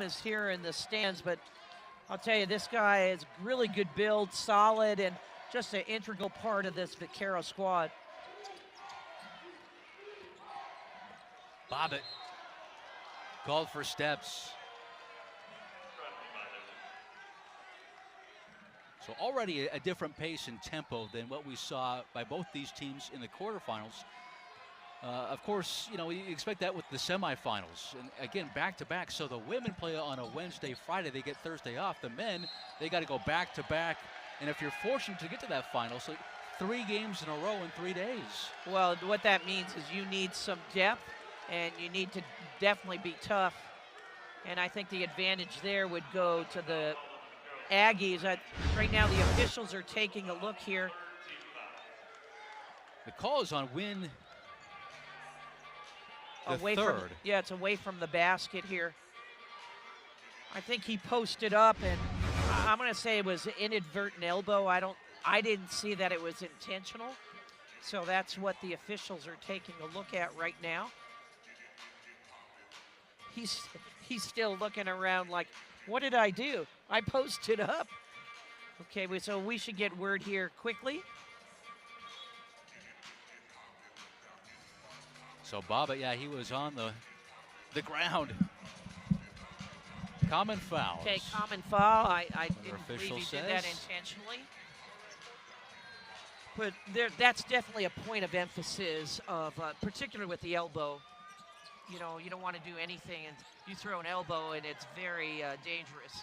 is here in the stands, but I'll tell you, this guy is really good build, solid, and just an integral part of this Vaquero squad. Bobbitt called for steps. So already a different pace and tempo than what we saw by both these teams in the quarterfinals. Of course, you know, we expect that with the semifinals. And again, back-to-back. So the women play on a Wednesday, Friday. They get Thursday off. The men, they got to go back-to-back. And if you're fortunate to get to that final, so 3 games in a row in 3 days. Well, what that means is you need some depth, and you need to definitely be tough. And I think the advantage there would go to the Aggies. Right now, the officials are taking a look here. The call is on win the away third. From, yeah, it's away from the basket here. I think he posted up, and I'm going to say it was an inadvertent elbow. I didn't see that it was intentional. So that's what the officials are taking a look at right now. He's still looking around like, what did I do? I posted up. Okay, so we should get word here quickly. So Bobbitt, yeah, he was on the ground. Common foul. Okay, common foul. I didn't believe he says. did that intentionally. But that's definitely a point of emphasis of, particularly with the elbow. You know, you don't want to do anything, and you throw an elbow, and it's very dangerous.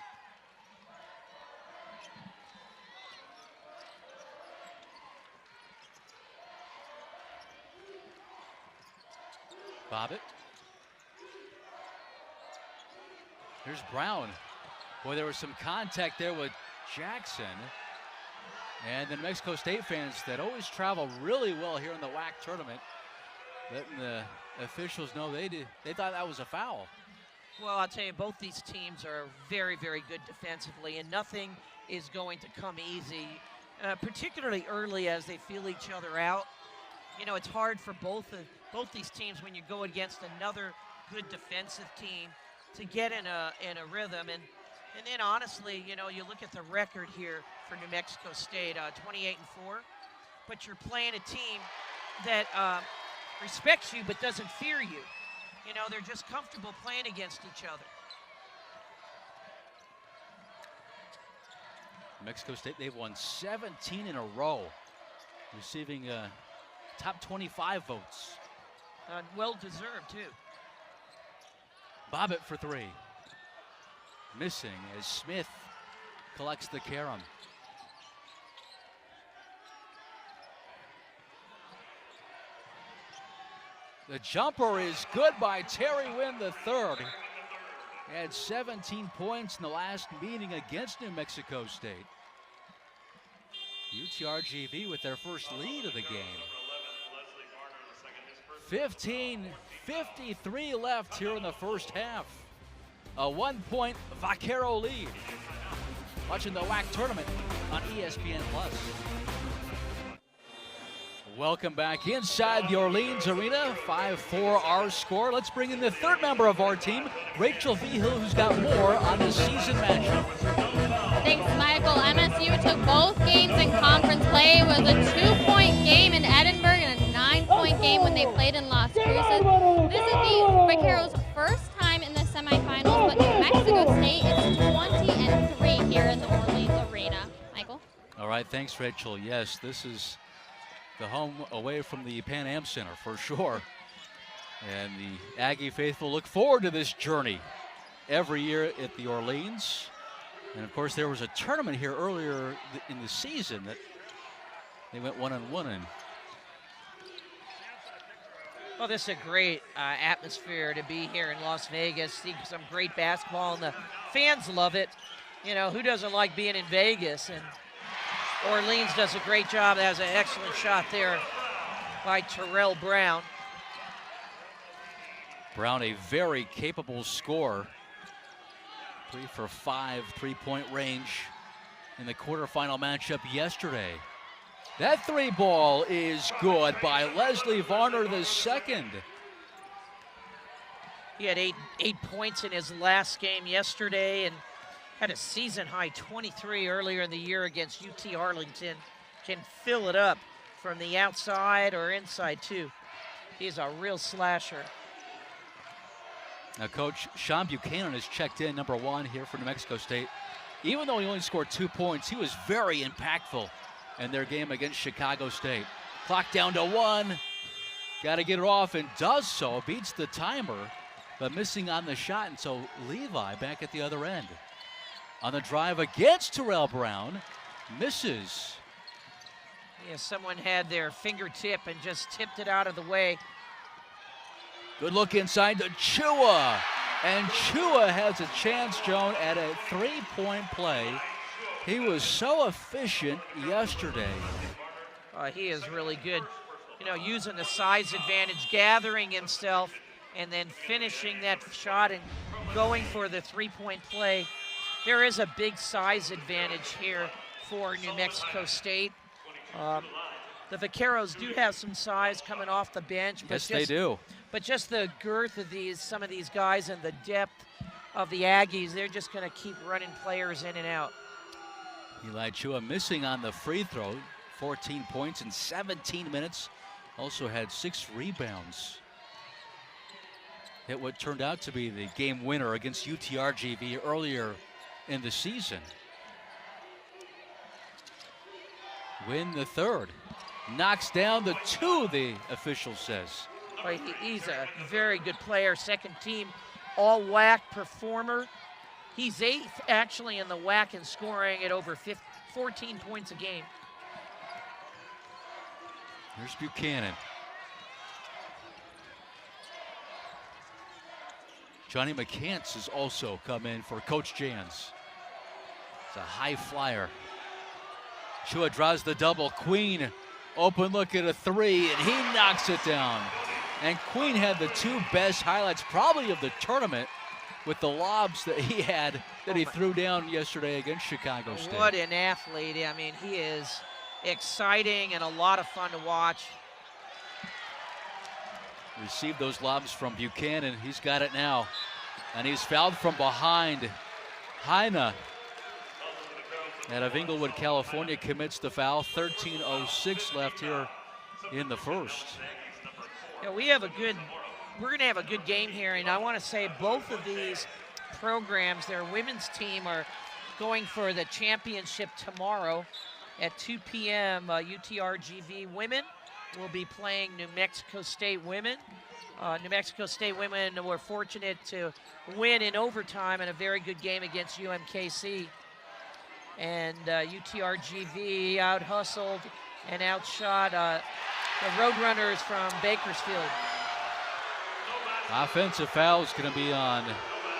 Bobbitt. Here's Brown. Boy, there was some contact there with Jackson. And the New Mexico State fans that always travel really well here in the WAC tournament, letting the officials know they thought that was a foul. Well, I'll tell you, both these teams are very, very good defensively, and nothing is going to come easy, particularly early as they feel each other out. You know, it's hard for both these teams when you go against another good defensive team to get in a rhythm. And then honestly, you know, you look at the record here for New Mexico State, 28-4, but you're playing a team that respects you but doesn't fear you. You know, they're just comfortable playing against each other. New Mexico State, they've won 17 in a row, receiving top 25 votes. Well deserved, too. Bobbitt for 3. Missing as Smith collects the carom. The jumper is good by Terry Wynn III. Had 17 points in the last meeting against New Mexico State. UTRGV with their first lead of the game. 15:53 left here in the first half. A 1-point Vaquero lead. Watching the WAC tournament on ESPN+. Welcome back inside the Orleans Arena. 5-4 our score. Let's bring in the third member of our team, Rachel Vigil, who's got more on the season matchup. Thanks, Michael. MSU took both games in conference play. It was a 2-point game in Edinburgh and a 9-point game when they played in Las Cruces. This is the Vaqueros' first time in the semifinals, but New Mexico State is 20-3 here in the Orleans Arena. Michael? All right, thanks, Rachel. Yes, this is the home away from the Pan Am Center for sure. And the Aggie faithful look forward to this journey every year at the Orleans. And of course, there was a tournament here earlier in the season that they went 1-1 in. Well, this is a great atmosphere to be here in Las Vegas, see some great basketball, and the fans love it. You know, who doesn't like being in Vegas? And Orleans does a great job. That has an excellent shot there by Terrell Brown. Brown, a very capable scorer. 3 for 5, 3-point range in the quarterfinal matchup yesterday. That 3 ball is good by Leslie Varner II. He had eight points in his last game yesterday and had a season-high 23 earlier in the year against UT Arlington. Can fill it up from the outside or inside, too. He's a real slasher. Now, Coach Sean Buchanan has checked in, #1 here for New Mexico State. Even though he only scored 2 points, he was very impactful in their game against Chicago State. Clock down to 1. Got to get it off, and does so. Beats the timer, but missing on the shot, and so Levi back at the other end. On the drive against Terrell Brown, misses. Yeah, someone had their fingertip and just tipped it out of the way. Good look inside to Chua. And Chua has a chance, Joan, at a 3-point play. He was so efficient yesterday. He is really good. You know, using the size advantage, gathering himself, and then finishing that shot and going for the 3-point play. There is a big size advantage here for New Mexico State. The Vaqueros do have some size coming off the bench. Yes, they do. But just the girth of some of these guys and the depth of the Aggies, they're just going to keep running players in and out. Eli Chua missing on the free throw. 14 points in 17 minutes. Also had 6 rebounds. Hit what turned out to be the game winner against UTRGV earlier in the season. Win the third. Knocks down the 2, the official says. He's a very good player, second team all WAC performer. He's 8th actually in the WAC in scoring at over 14 points a game. Here's Buchanan. Johnny McCants has also come in for Coach Jans. It's a high flyer. Chua draws the double. Queen, open look at a 3, and he knocks it down. And Queen had the 2 best highlights probably of the tournament with the lobs that he had that he threw down yesterday against Chicago State. What an athlete. I mean, he is exciting and a lot of fun to watch. Received those lobs from Buchanan. He's got it now. And he's fouled from behind. Heine out of Inglewood, California commits the foul. 13:06 left here in the first. Yeah, we're going to have a good game here, and I want to say both of these programs, their women's team, are going for the championship tomorrow at 2 p.m. UTRGV women will be playing New Mexico State women. New Mexico State women were fortunate to win in overtime in a very good game against UMKC. And UTRGV out-hustled and outshot the Roadrunners from Bakersfield. Offensive foul is going to be on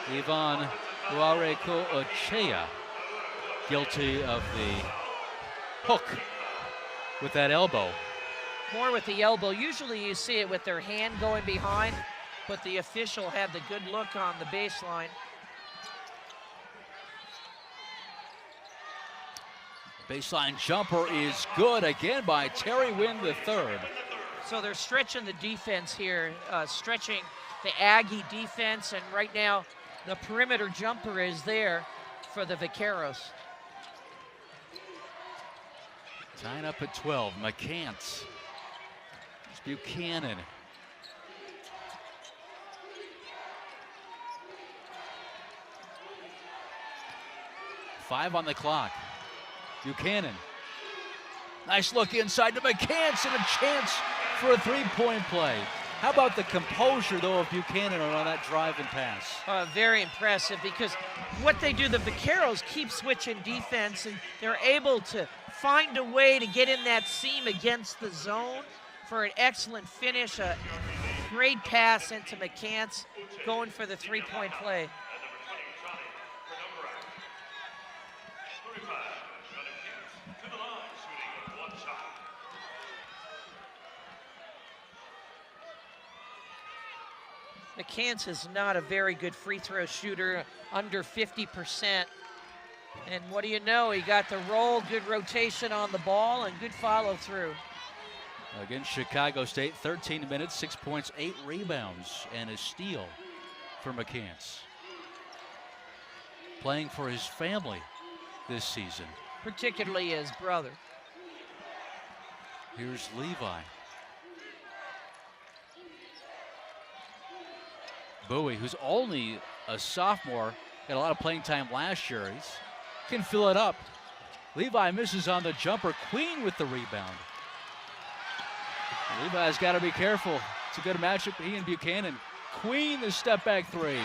Ivan Huareko Ochea. Guilty of the hook with that elbow. More with the elbow. Usually you see it with their hand going behind, but the official had the good look on the baseline. Baseline jumper is good again by Terry Wynn III. So they're stretching the defense here, stretching the Aggie defense, and right now the perimeter jumper is there for the Vaqueros. Tying up at 12, McCants. It's Buchanan. Five on the clock. Buchanan. Nice look inside to McCants and a chance for a 3-point play. How about the composure, though, of Buchanan on that drive and pass? Very impressive, because what they do, the Vaqueros keep switching defense, and they're able to find a way to get in that seam against the zone for an excellent finish. A great pass into McCants, going for the 3-point play. McCants is not a very good free throw shooter, under 50%. And what do you know? He got the roll, good rotation on the ball, and good follow through. Against Chicago State, 13 minutes, 6 points, 8 rebounds, and a steal. for McCants. Playing for his family this season. Particularly his brother. Here's Levi. Bowie, who's only a sophomore, got a lot of playing time last year. He can fill it up. Levi misses on the jumper. Queen with the rebound. Levi's got to be careful. It's a good matchup. He and Buchanan. Queen, the step back three.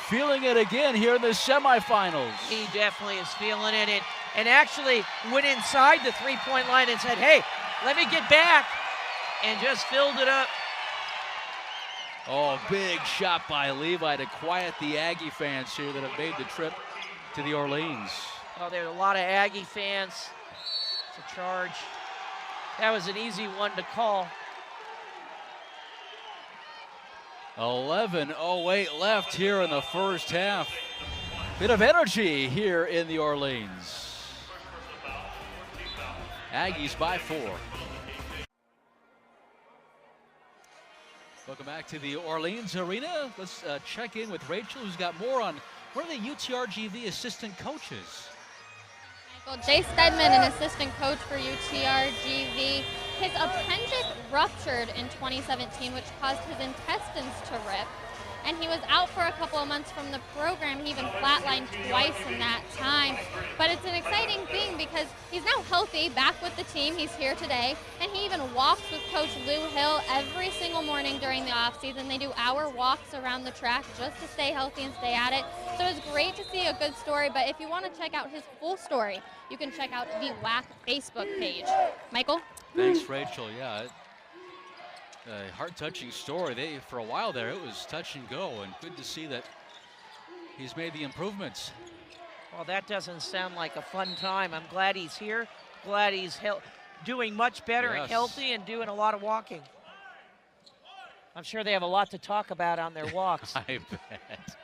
Feeling it again here in the semifinals. He definitely is feeling it. And actually went inside the three-point line and said, hey, let me get back. And just filled it up. Oh, big shot by Levi to quiet the Aggie fans here that have made the trip to the Orleans. Oh, there are a lot of Aggie fans. It's a charge. That was an easy one to call. 11:08 left here in the first half. Bit of energy here in the Orleans. Aggies by 4. Welcome back to the Orleans Arena. Let's check in with Rachel, who's got more on one of the UTRGV assistant coaches. Michael Jay Stedman, an assistant coach for UTRGV. His appendix ruptured in 2017, which caused his intestines to rip. And he was out for a couple of months from the program. He even flatlined twice in that time. But it's an exciting thing because he's now healthy, back with the team. He's here today. And he even walks with Coach Lou Hill every single morning during the offseason. They do hour walks around the track just to stay healthy and stay at it. So it's great to see a good story. But if you want to check out his full story, you can check out the WAC Facebook page. Michael? Thanks, Rachel. Yeah. A heart-touching story. For a while there, it was touch and go, and good to see that he's made the improvements. Well, that doesn't sound like a fun time. I'm glad he's here. Glad he's doing much better and healthy and doing a lot of walking. I'm sure they have a lot to talk about on their walks. I bet.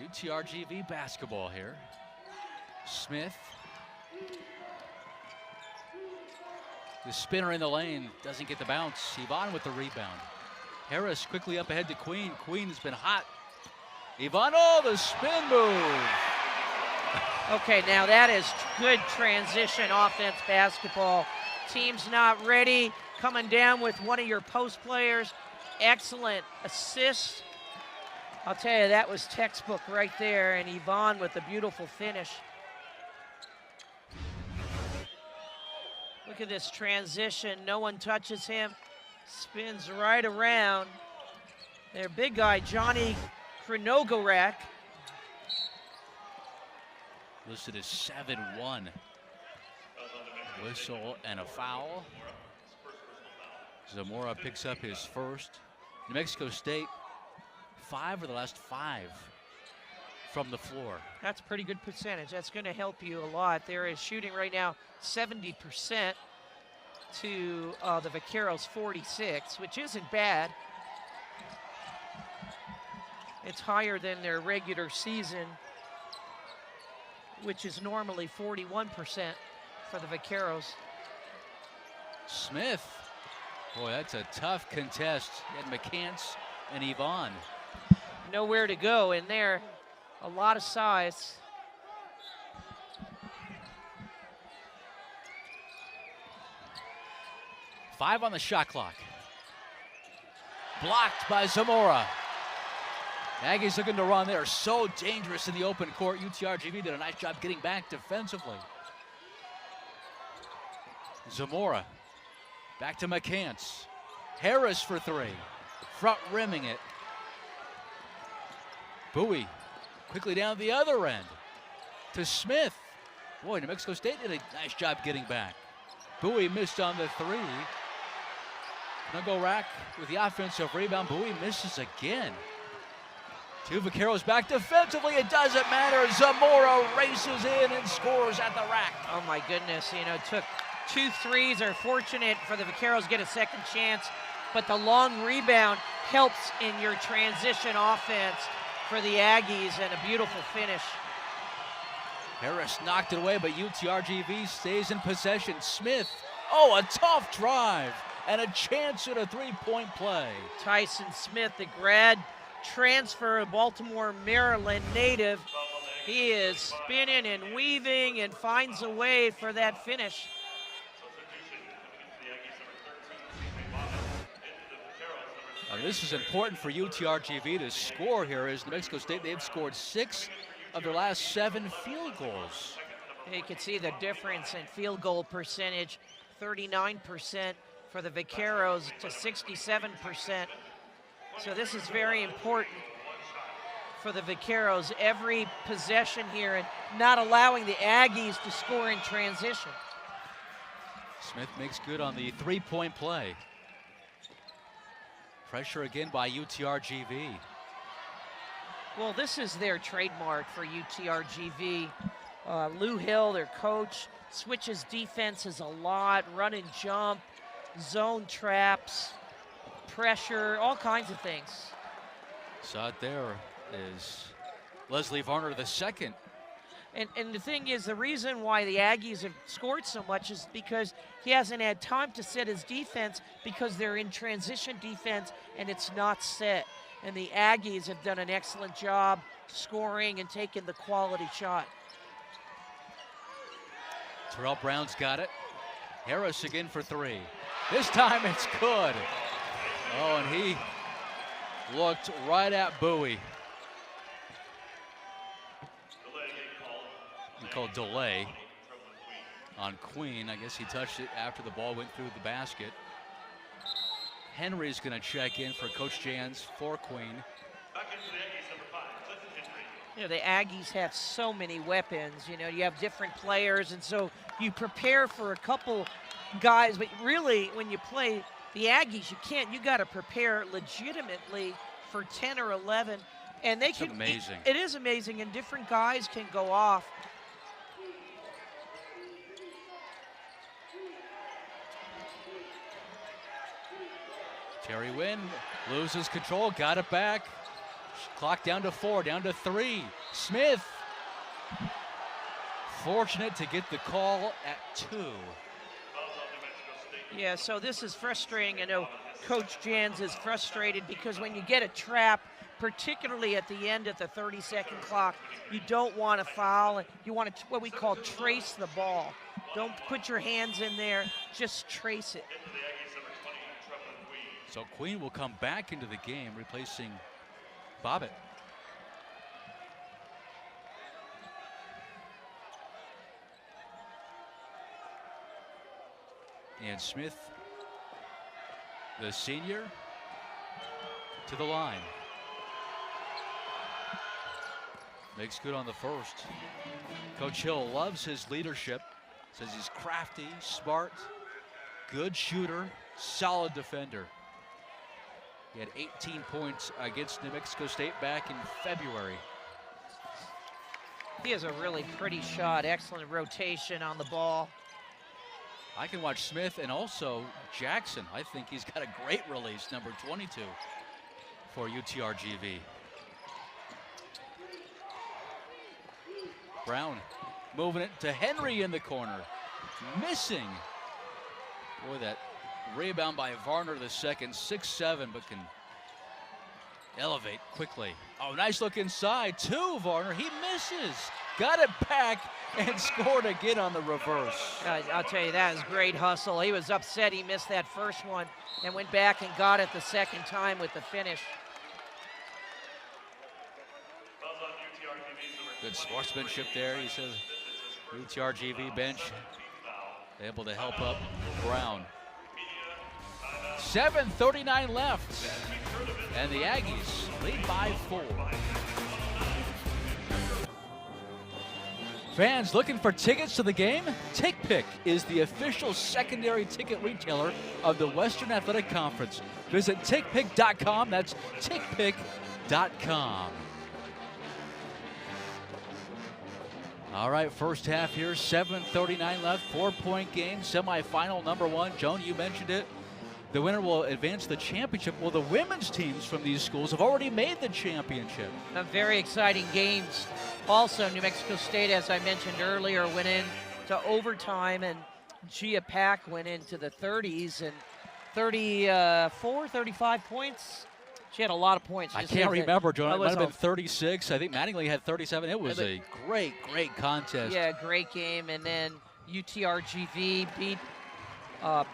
UTRGV basketball here. Smith. The spinner in the lane doesn't get the bounce. Yvonne with the rebound. Harris quickly up ahead to Queen. Queen has been hot. Yvonne, oh, the spin move. Okay, now that is good transition offense basketball. Team's not ready. Coming down with one of your post players. Excellent assist. I'll tell you, that was textbook right there. And Yvonne with a beautiful finish. Look at this transition. No one touches him. Spins right around. Their big guy, Johnny Krinogorak. Listed as 7-1. Whistle and a foul. Zamora picks up his first. New Mexico State, 5 of the last 5 from the floor. That's a pretty good percentage. That's going to help you a lot. There is shooting right now 70% to the Vaqueros 46, which isn't bad. It's higher than their regular season, which is normally 41% for the Vaqueros. Smith. Boy, that's a tough contest. You had McCants and Yvonne. Nowhere to go in there. A lot of size. Five on the shot clock. Blocked by Zamora. Aggies looking to run. They are so dangerous in the open court. UTRGV did a nice job getting back defensively. Zamora. Back to McCants. Harris for 3. Front rimming it. Bowie quickly down the other end to Smith. Boy, New Mexico State did a nice job getting back. Bowie missed on the 3. Krinogorak with the offensive rebound. Bowie misses again. 2 Vaqueros back defensively. It doesn't matter. Zamora races in and scores at the rack. Oh my goodness, you know, it took 2 threes. Are fortunate for the Vaqueros get a second chance, but the long rebound helps in your transition offense for the Aggies, and a beautiful finish. Harris knocked it away, but UTRGV stays in possession. Smith Oh, a tough drive and a chance at a three-point play. Tyson Smith, the grad transfer, a Baltimore, Maryland native. He is spinning and weaving and finds a way for that finish. This is important for UTRGV to score here, as New Mexico State, they've scored 6 of their last 7 field goals. You can see the difference in field goal percentage, 39% for the Vaqueros to 67%. So this is very important for the Vaqueros, every possession here, and not allowing the Aggies to score in transition. Smith makes good on the three-point play. Pressure again by UTRGV. Well, this is their trademark for UTRGV. Lou Hill, their coach, switches defenses a lot, run and jump, zone traps, pressure, all kinds of things. Saw it there is Leslie Varner II. And the thing is, the reason why the Aggies have scored so much is because he hasn't had time to set his defense, because they're in transition defense and it's not set. And the Aggies have done an excellent job scoring and taking the quality shot. Terrell Brown's got it. Harris again for 3. This time it's good. Oh, and he looked right at Bowie. He called delay on Queen. I guess he touched it after the ball went through the basket. Henry's going to check in for Coach Jans for Queen. You know, the Aggies have so many weapons. You know, you have different players, and so you prepare for a couple guys, but really when you play the Aggies, you got to prepare legitimately for 10 or 11. And they can, amazing. It is amazing, and different guys can go off. Terry Wynn loses control, got it back. Clock down to 4, down to 3. Smith, fortunate to get the call at 2. Yeah, so this is frustrating. I know Coach Jans is frustrated because when you get a trap, particularly at the end of the 30-second clock, you don't want to foul. You want to, what we call, trace the ball. Don't put your hands in there, just trace it. So Queen will come back into the game, replacing Bobbitt. And Smith, the senior, to the line. Makes good on the first. Coach Hill loves his leadership. Says he's crafty, smart, good shooter, solid defender. He had 18 points against New Mexico State back in February. He has a really pretty shot, excellent rotation on the ball. I can watch Smith and also Jackson. I think he's got a great release, number 22 for UTRGV. Brown moving it to Henry in the corner. Missing. Boy, that rebound by Varner II, 6'7", but can elevate quickly. Oh, nice look inside to Varner. He misses. Got it back and scored again on the reverse. I'll tell you, that is great hustle. He was upset he missed that first one and went back and got it the second time with the finish. Good sportsmanship there. He says UTRGV bench able to help up Brown. 7:39 left, and the Aggies lead by 4. Fans looking for tickets to the game? TickPick is the official secondary ticket retailer of the Western Athletic Conference. Visit tickpick.com. That's tickpick.com. All right, first half here, 7:39 left, 4-point game, semifinal number 1. Joan, you mentioned it. The winner will advance the championship. Well, the women's teams from these schools have already made the championship. Very exciting games. Also, New Mexico State, as I mentioned earlier, went in to overtime, and Gia Pack went into the 30s and 34, 35 points. She had a lot of points. I can't remember, John. It might have been 36. I think Mattingly had 37. It was a great contest. Yeah, great game. And then UTRGV beat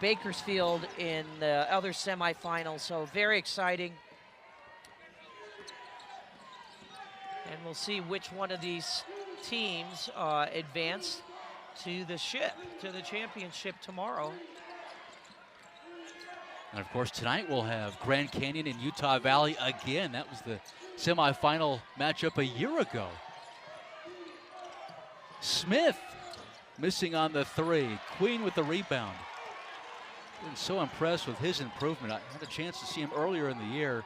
Bakersfield in the other semifinal. So very exciting. And we'll see which one of these teams advance to the championship tomorrow. And of course, tonight we'll have Grand Canyon and Utah Valley again. That was the semifinal matchup a year ago. Smith missing on the 3. Queen with the rebound. Been so impressed with his improvement. I had a chance to see him earlier in the year,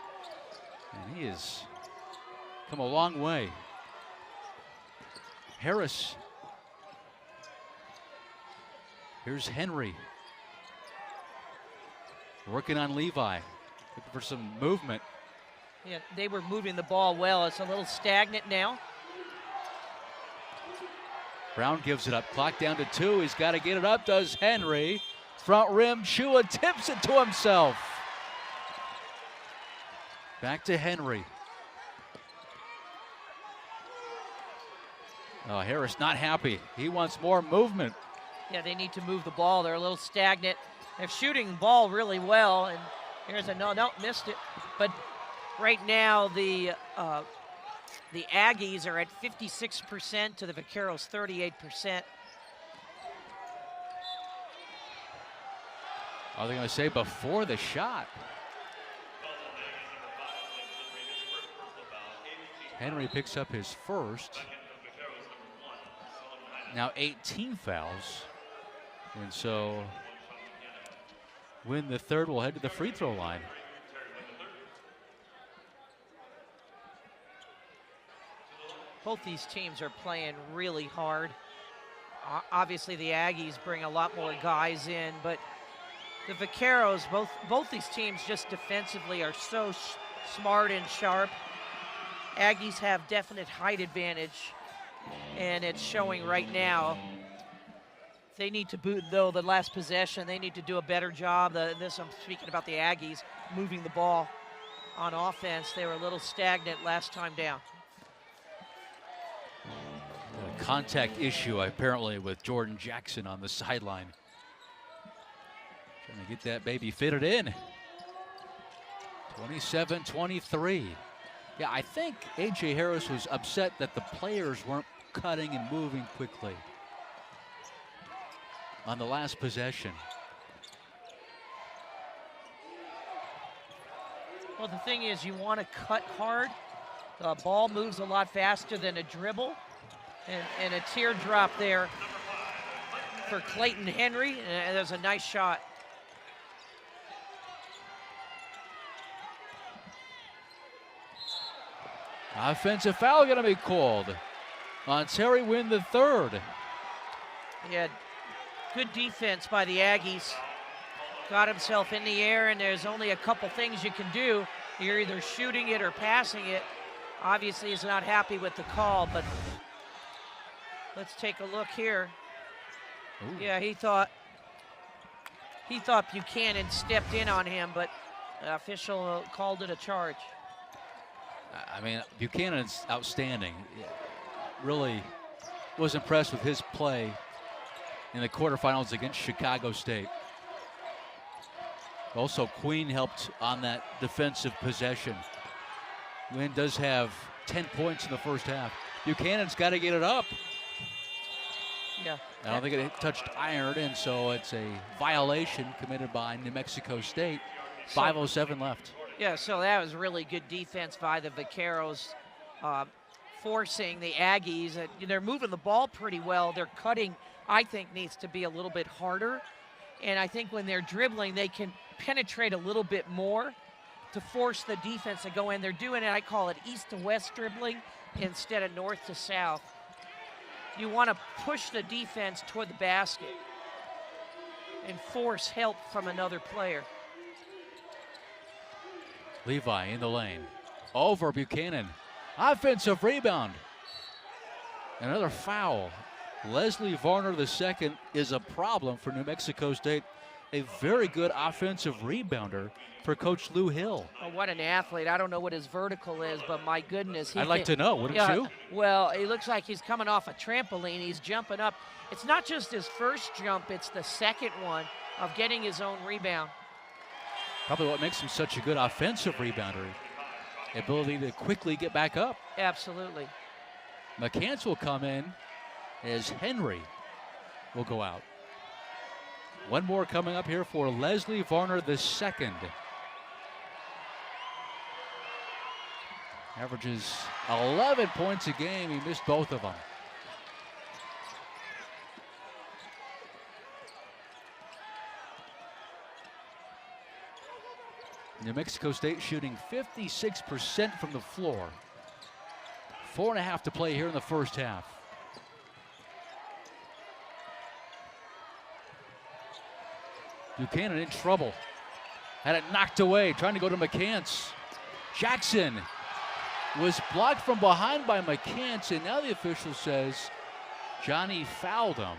and he has come a long way. Harris. Here's Henry. Working on Levi, looking for some movement. Yeah, they were moving the ball well. It's a little stagnant now. Brown gives it up. Clock down to 2. He's got to get it up, does Henry. Front rim, Chua tips it to himself. Back to Henry. Oh, Harris not happy. He wants more movement. Yeah, they need to move the ball. They're a little stagnant. They're shooting the ball really well, and here's a no, missed it. But right now the Aggies are at 56% to the Vaqueros 38%. Are they going to say before the shot? Henry picks up his first. Now 18 fouls. And so win the third, will head to the free throw line. Both these teams are playing really hard. Obviously the Aggies bring a lot more guys in, but the Vaqueros, both these teams just defensively are so smart and sharp. Aggies have definite height advantage, and it's showing right now. They need to boot, though, the last possession. They need to do a better job. I'm speaking about the Aggies moving the ball on offense. They were a little stagnant last time down. A contact issue, apparently, with Jordan Jackson on the sideline. Trying to get that baby fitted in. 27-23. Yeah, I think A.J. Harris was upset that the players weren't cutting and moving quickly on the last possession. Well, the thing is, you want to cut hard. The ball moves a lot faster than a dribble. And a teardrop there for Clayton Henry. And there's a nice shot. Offensive foul going to be called on Terry Wynn the third. Yeah, good defense by the Aggies. Got himself in the air, and there's only a couple things you can do. You're either shooting it or passing it. Obviously, he's not happy with the call, but let's take a look here. Ooh. Yeah, he thought Buchanan stepped in on him, but the official called it a charge. I mean, Buchanan's outstanding. Really was impressed with his play in the quarterfinals against Chicago State. Also, Queen helped on that defensive possession. Wynn does have 10 points in the first half. Buchanan's got to get it up. Yeah. I don't think it touched iron, and so it's a violation committed by New Mexico State. 5:07 left. Yeah, so that was really good defense by the Vaqueros, forcing the Aggies. They're moving the ball pretty well. Their cutting, I think, needs to be a little bit harder. And I think when they're dribbling, they can penetrate a little bit more to force the defense to go in. They're doing it, I call it east to west dribbling instead of north to south. You want to push the defense toward the basket and force help from another player. Levi in the lane. Over Buchanan. Offensive rebound. Another foul. Leslie Varner II is a problem for New Mexico State. A very good offensive rebounder for Coach Lou Hill. Oh, what an athlete. I don't know what his vertical is, but my goodness. I'd like to know, wouldn't you? Well, it looks like he's coming off a trampoline. He's jumping up. It's not just his first jump, it's the second one of getting his own rebound. Probably what makes him such a good offensive rebounder. The ability to quickly get back up. Absolutely. McCants will come in as Henry will go out. One more coming up here for Leslie Varner II. Averages 11 points a game. He missed both of them. New Mexico State shooting 56% from the floor. 4.5 to play here in the first half. Buchanan in trouble. Had it knocked away, trying to go to McCants. Jackson was blocked from behind by McCants, and now the official says Johnny fouled him.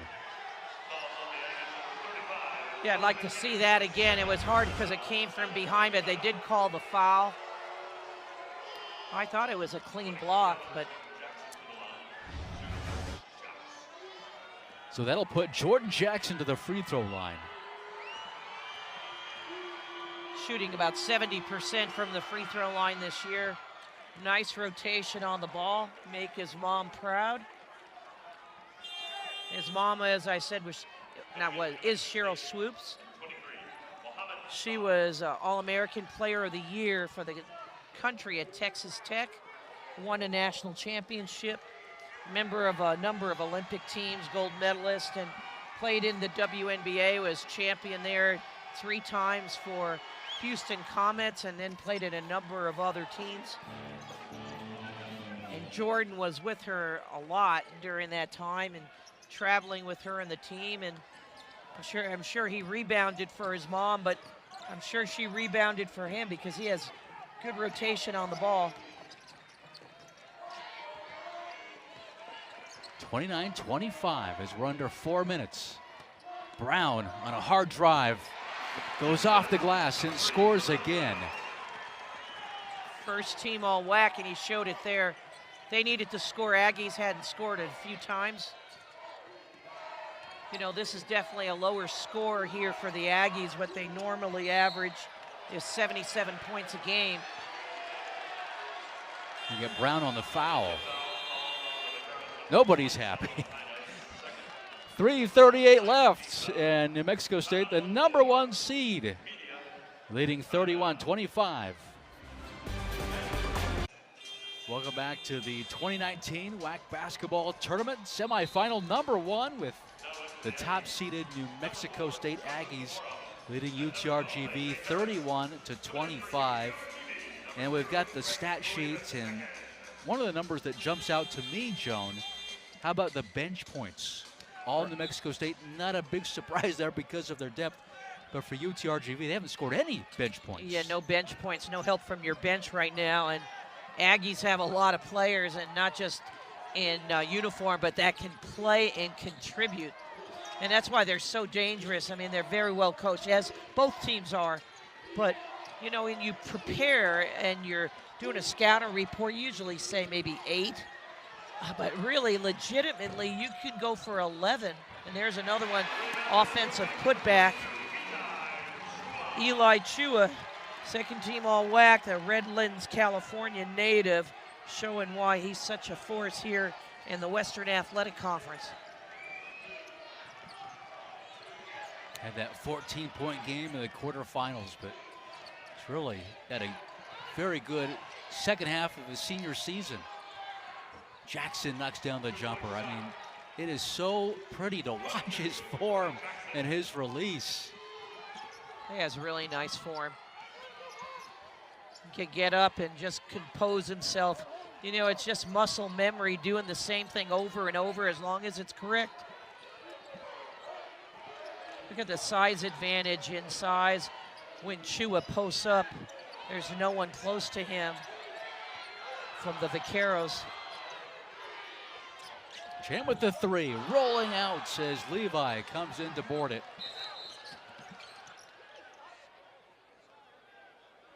Yeah, I'd like to see that again. It was hard because it came from behind, but they did call the foul. I thought it was a clean block, but. So that'll put Jordan Jackson to the free throw line. Shooting about 70% from the free throw line this year. Nice rotation on the ball. Make his mom proud. His mom, as I said, is Cheryl Swoops. She was All-American Player of the Year for the country at Texas Tech. Won a national championship. Member of a number of Olympic teams, gold medalist, and played in the WNBA, was champion there 3 times for Houston Comets, and then played in a number of other teams. And Jordan was with her a lot during that time and traveling with her and the team, and I'm sure he rebounded for his mom, but I'm sure she rebounded for him because he has good rotation on the ball. 29-25 as we're under 4 minutes. Brown on a hard drive goes off the glass and scores again. First team all WAC, and he showed it there. They needed to score. Aggies hadn't scored it a few times. You know, this is definitely a lower score here for the Aggies. What they normally average is 77 points a game. You get Brown on the foul. Nobody's happy. 3:38 left, and New Mexico State, the #1 seed, leading 31-25. Welcome back to the 2019 WAC basketball tournament semifinal #1 with the top-seeded New Mexico State Aggies leading UTRGV 31-25. And we've got the stat sheet, and one of the numbers that jumps out to me, Joan, how about the bench points? All New Mexico State, not a big surprise there because of their depth. But for UTRGV, they haven't scored any bench points. Yeah, no bench points, no help from your bench right now. And Aggies have a lot of players, and not just in uniform, but that can play and contribute. And that's why they're so dangerous. I mean, they're very well coached, as both teams are. But, you know, when you prepare and you're doing a scouting report, you usually say maybe 8. But really, legitimately, you could go for 11. And there's another one, offensive putback. Eli Chua, second team all WAC, the Redlands, California native, showing why he's such a force here in the Western Athletic Conference. Had that 14-point game in the quarterfinals, but it's really had a very good second half of his senior season. Jackson knocks down the jumper. I mean, it is so pretty to watch his form and his release. He has really nice form. He can get up and just compose himself. You know, it's just muscle memory, doing the same thing over and over as long as it's correct. Look at the size advantage in size. When Chua posts up, there's no one close to him from the Vaqueros. Jam with the three, rolling out as Levi comes in to board it.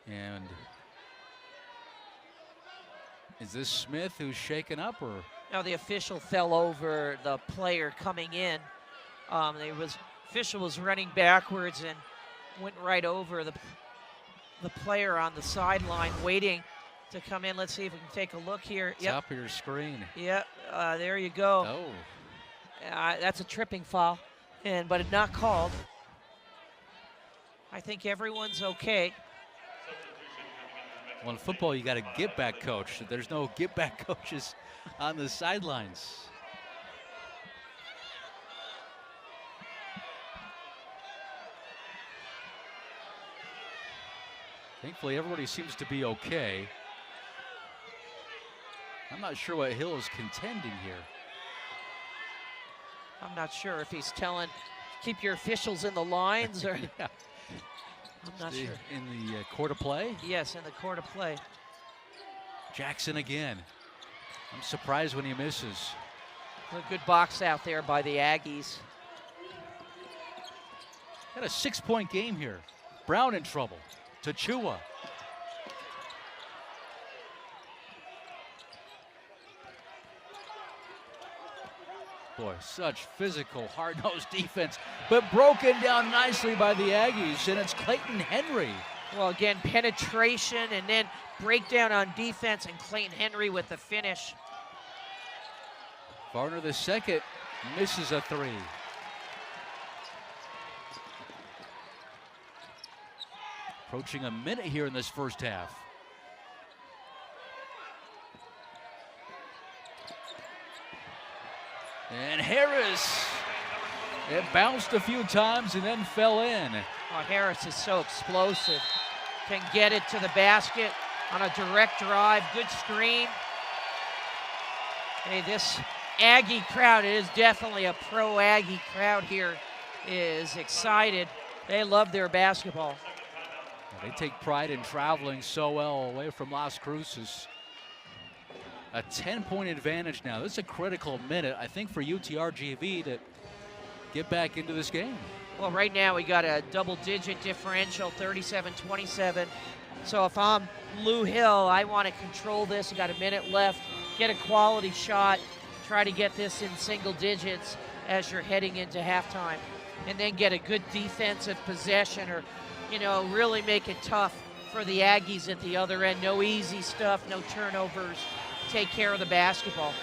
And is this Smith who's shaken up, or? No, the official fell over the player coming in. Official was running backwards and went right over the player on the sideline waiting to come in. Let's see if we can take a look here. Top of your screen. Yep, there you go. Oh. That's a tripping foul, but it's not called. I think everyone's okay. Well, in football, you got a get-back coach. There's no get-back coaches on the sidelines. Thankfully, everybody seems to be okay. I'm not sure what Hill is contending here. I'm not sure if he's telling, keep your officials in the lines, or yeah. I'm not sure. In the court of play? Yes, in the court of play. Jackson again. I'm surprised when he misses. A good box out there by the Aggies. Got a 6-point game here. Brown in trouble. Tachua. Boy, such physical, hard-nosed defense, but broken down nicely by the Aggies, and it's Clayton Henry. Well, again, penetration and then breakdown on defense, and Clayton Henry with the finish. Varner the second misses a three. Approaching a minute here in this first half. And Harris, it bounced a few times and then fell in. Oh, Harris is so explosive. Can get it to the basket on a direct drive, good screen. Hey, this Aggie crowd, it is definitely a pro Aggie crowd here, is excited. They love their basketball. They take pride in traveling so well away from Las Cruces. A 10-point advantage now. This is a critical minute, I think, for UTRGV to get back into this game. Well, right now we got a double-digit differential, 37-27. So if I'm Lou Hill, I want to control this. You got a minute left, get a quality shot, try to get this in single digits as you're heading into halftime, and then get a good defensive possession, or really make it tough for the Aggies at the other end. No easy stuff, no turnovers. Take care of the basketball.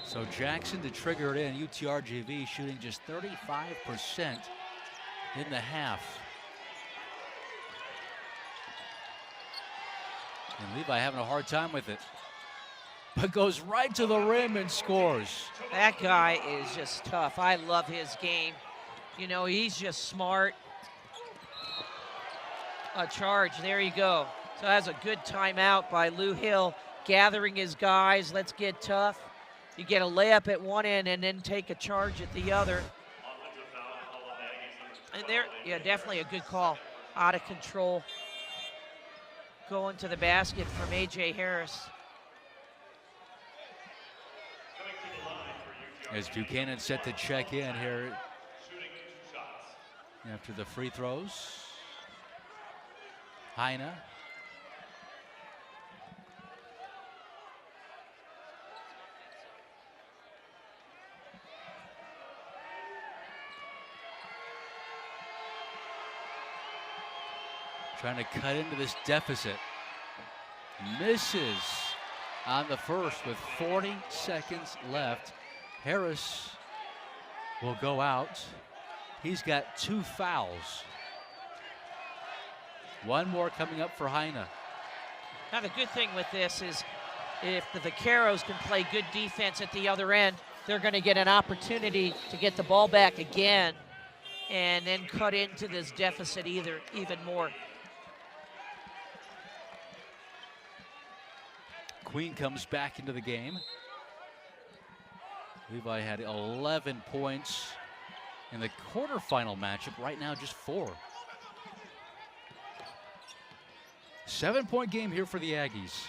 So Jackson to trigger it in. UTRGV shooting just 35% in the half. And Levi having a hard time with it, but goes right to the rim and scores. That guy is just tough. I love his game. He's just smart. A charge, there you go. So that's a good timeout by Lou Hill, gathering his guys. Let's get tough. You get a layup at one end and then take a charge at the other. And there, yeah, definitely a good call. Out of control. Going to the basket from A.J. Harris. As Buchanan set to check in here after the free throws. Heine. Trying to cut into this deficit. Misses on the first with 40 seconds left. Harris will go out. He's got 2 fouls. One more coming up for Heine. Now the good thing with this is if the Vaqueros can play good defense at the other end, they're going to get an opportunity to get the ball back again and then cut into this deficit even more. Queen comes back into the game. Levi had 11 points in the quarterfinal matchup. Right now, just 4. 7-point game here for the Aggies.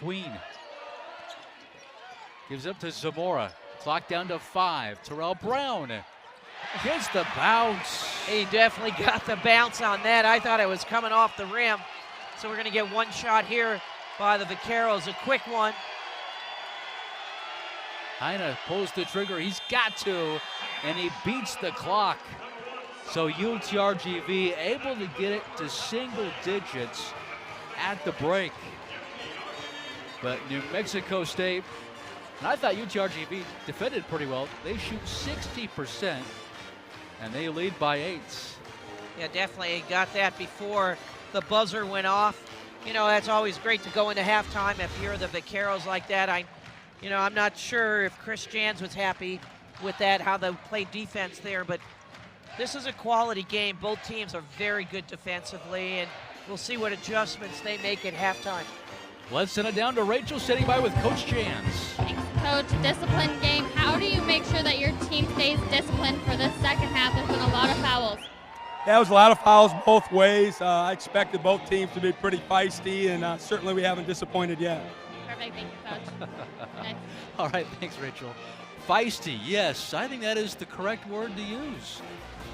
Queen gives up to Zamora. Clock down to 5. Terrell Brown gets the bounce. He definitely got the bounce on that. I thought it was coming off the rim. So we're going to get one shot here by the Vaqueros, a quick one. Heine pulls the trigger. He's got to, and he beats the clock. So UTRGV able to get it to single digits at the break. But New Mexico State, and I thought UTRGV defended pretty well. They shoot 60%, and they lead by 8. Yeah, definitely got that before the buzzer went off. You know, that's always great to go into halftime if you're the Vaqueros like that. I'm not sure if Chris Jans was happy with that, how they played defense there, but this is a quality game. Both teams are very good defensively, and we'll see what adjustments they make at halftime. Let's send it down to Rachel, sitting by with Coach Jans. Thanks, Coach. Disciplined game. How do you make sure that your team stays disciplined for this second half? There's been a lot of fouls. Yeah, it was a lot of fouls both ways. I expected both teams to be pretty feisty, and certainly we haven't disappointed yet. Perfect. Thank you, Coach. Nice. All right, thanks, Rachel. Feisty, yes, I think that is the correct word to use.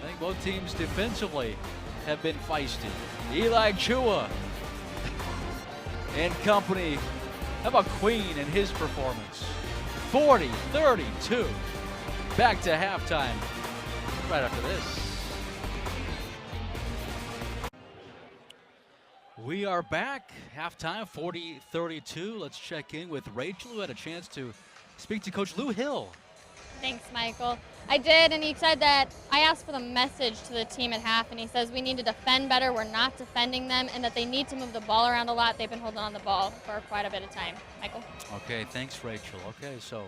I think both teams defensively have been feisty. Eli Chua and company. How about Queen and his performance? 40-32. Back to halftime right after this. We are back. Halftime, 40-32. Let's check in with Rachel, who had a chance to speak to Coach Lou Hill. Thanks, Michael. I did, and he said that I asked for the message to the team at half, and he says we need to defend better, we're not defending them, and that they need to move the ball around a lot. They've been holding on the ball for quite a bit of time. Michael? Okay, thanks, Rachel. Okay, so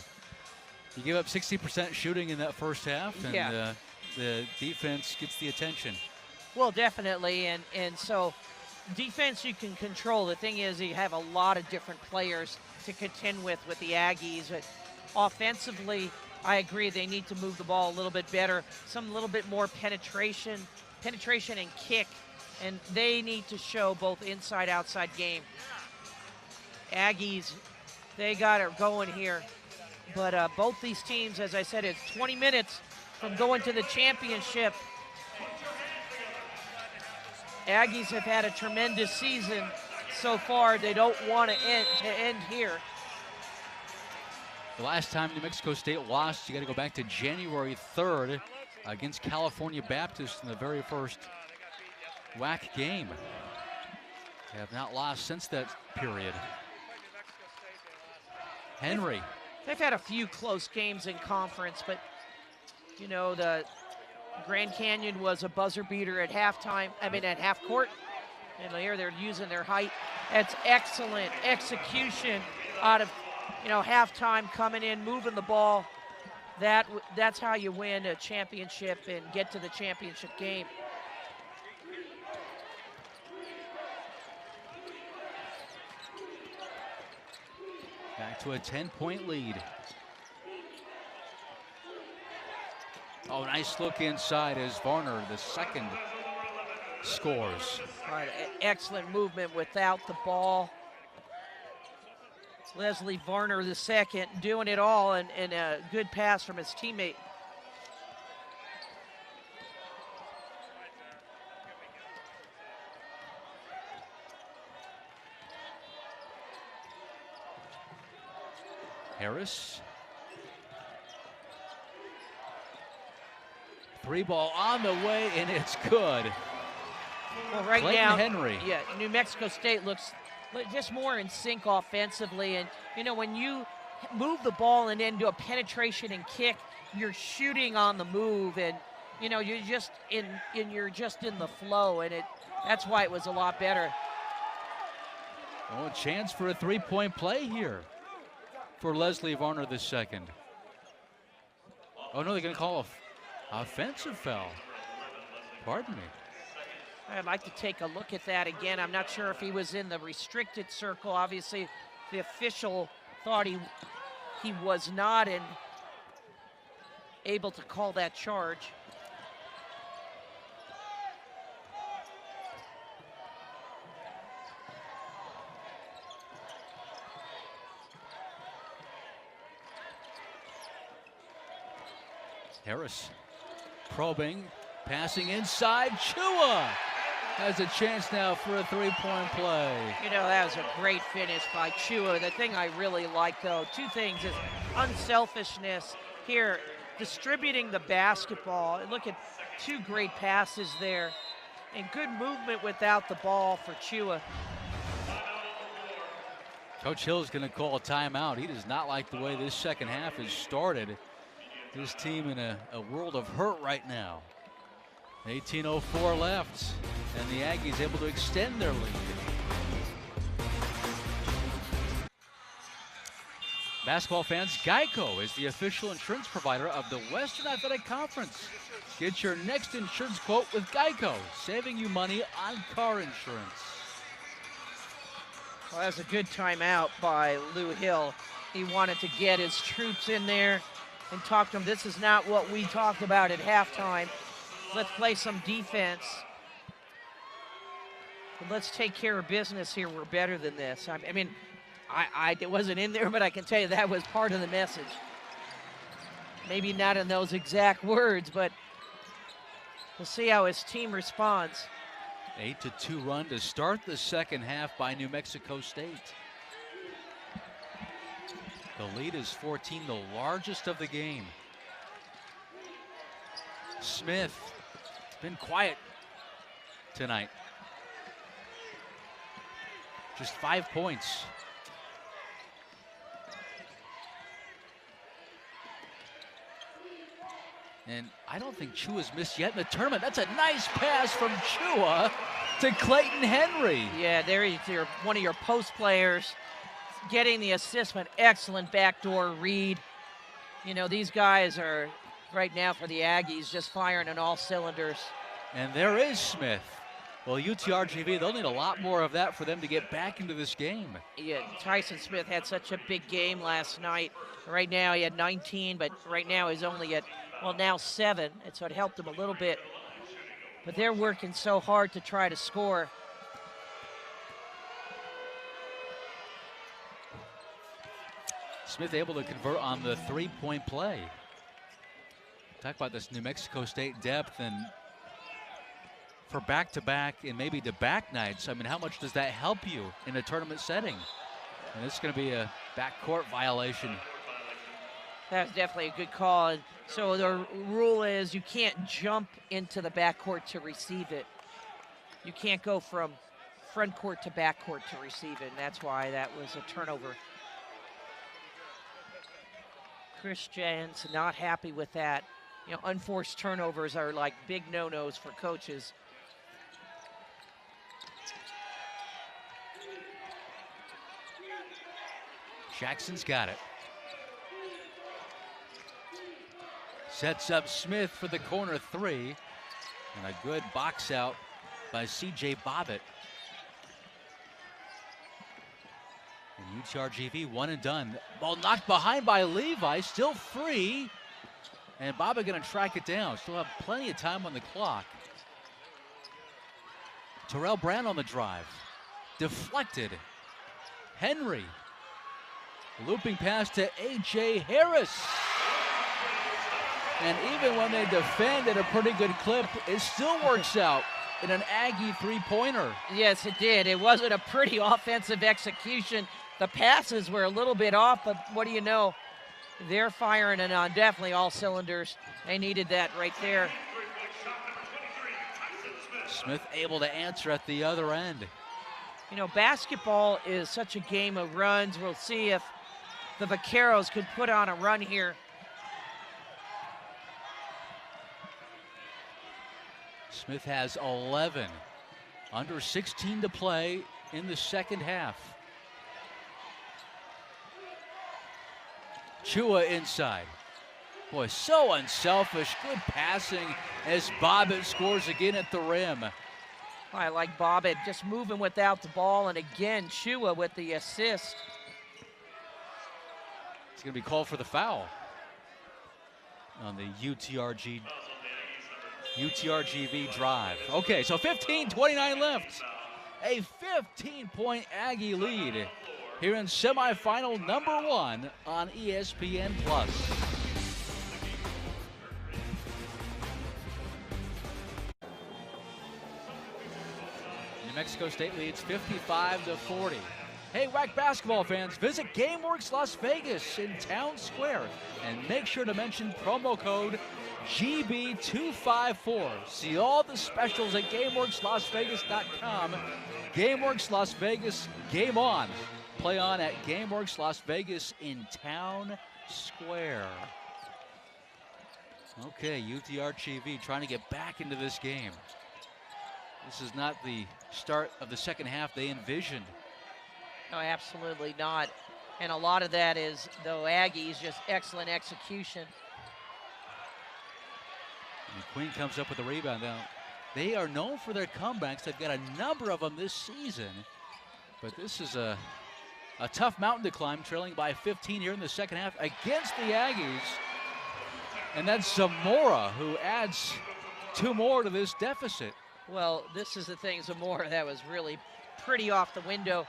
you gave up 60% shooting in that first half, and the defense gets the attention. Well, definitely, and so defense you can control. The thing is you have a lot of different players to contend with the Aggies, but offensively, I agree they need to move the ball a little bit better, some little bit more penetration and kick, and they need to show both inside, outside game. Aggies, they got it going here, but both these teams, as I said, it's 20 minutes from going to the championship. Aggies have had a tremendous season so far. They don't want to end here. The last time New Mexico State lost, you got to go back to January 3rd against California Baptist in the very first WAC game. They have not lost since that period. Henry. They've had a few close games in conference, but you know, the Grand Canyon was a buzzer beater at halftime, at half court. And here they're using their height. That's excellent execution out of, halftime, coming in, moving the ball. That's how you win a championship and get to the championship game. Back to a 10-point lead. Oh, nice look inside as Varner, the second, scores. All right, excellent movement without the ball. Leslie Varner, the second, doing it all, and a good pass from his teammate. Harris. 3 ball on the way, and it's good. Well, right Clayton now, Henry. Yeah, New Mexico State looks just more in sync offensively, and when you move the ball and then do a penetration and kick, you're shooting on the move, and you're just in the flow, and that's why it was a lot better. Oh, a chance for a 3-point play here for Leslie Varner the second. Oh no, they're going to call offensive foul. Pardon me. I'd like to take a look at that again. I'm not sure if he was in the restricted circle. Obviously, the official thought he was not and able to call that charge. Harris probing, passing inside. Chua has a chance now for a three-point play. You know, that was a great finish by Chua. The thing I really like, though, two things is unselfishness here, distributing the basketball. Look at two great passes there, and good movement without the ball for Chua. Coach Hill is going to call a timeout. He does not like the way this second half has started. His team in a world of hurt right now. 18:04 left, and the Aggies able to extend their lead. Basketball fans, Geico is the official insurance provider of the Western Athletic Conference. Get your next insurance quote with Geico, saving you money on car insurance. Well, that's a good timeout by Lou Hill. He wanted to get his troops in there and talk to them. This is not what we talked about at halftime. Let's play some defense. And let's take care of business here. We're better than this. I mean, it wasn't in there, but I can tell you that was part of the message. Maybe not in those exact words, but we'll see how his team responds. 8-2 run to start the second half by New Mexico State. The lead is 14, the largest of the game. Smith, been quiet tonight. Just 5 points. And I don't think Chua's missed yet in the tournament. That's a nice pass from Chua to Clayton Henry. Yeah, there he's one of your post players. Getting the assist, but excellent backdoor read. You know, these guys are, right now for the Aggies, just firing on all cylinders. And there is Smith. Well, UTRGV, they'll need a lot more of that for them to get back into this game. Yeah, Tyson Smith had such a big game last night. Right now he had 19, but right now he's only at, well, now 7, and so it helped him a little bit. But they're working so hard to try to score. Smith able to convert on the three-point play. Talk about this New Mexico State depth, and for back-to-back and maybe to back nights, I mean, how much does that help you in a tournament setting? And it's going to be a backcourt violation. That's definitely a good call. And so the rule is you can't jump into the backcourt to receive it. You can't go from front court to backcourt to receive it, and that's why that was a turnover. Christian's not happy with that. You know, unforced turnovers are like big no-nos for coaches. Jackson's got it. Sets up Smith for the corner three. And a good box out by C.J. Bobbitt. And UTRGV one and done. Ball knocked behind by Levi, still free. And Bobbitt gonna track it down. Still have plenty of time on the clock. Terrell Brown on the drive. Deflected. Henry. Looping pass to A.J. Harris. And even when they defend at a pretty good clip, it still works out in an Aggie three-pointer. Yes, it did. It wasn't a pretty offensive execution. The passes were a little bit off, but what do you know? They're firing and on definitely all cylinders. They needed that right there. Smith able to answer at the other end. You know, basketball is such a game of runs. We'll see if the Vaqueros could put on a run here. Smith has 11. Under 16 to play in the second half. Chua inside. Boy, so unselfish. Good passing as Bobbitt scores again at the rim. I like Bobbitt just moving without the ball, and again, Chua with the assist. It's going to be called for the foul on the UTRGV drive. Okay, so 15:29 left. A 15-point Aggie lead here in semifinal number 1 on ESPN+. New Mexico State leads 55-40. Hey, WAC basketball fans, visit GameWorks Las Vegas in Town Square and make sure to mention promo code GB254. See all the specials at GameWorksLasVegas.com. GameWorks Las Vegas, game on. Play on at GameWorks Las Vegas in Town Square. Okay, UTRGV trying to get back into this game. This is not the start of the second half they envisioned. No, absolutely not. And a lot of that is, though, Aggies, just excellent execution. And Queen comes up with a rebound. Now, they are known for their comebacks. They've got a number of them this season. But this is a tough mountain to climb, trailing by 15 here in the second half against the Aggies. And that's Zamora, who adds 2 more to this deficit. Well, this is the thing, Zamora, that was really pretty off the window.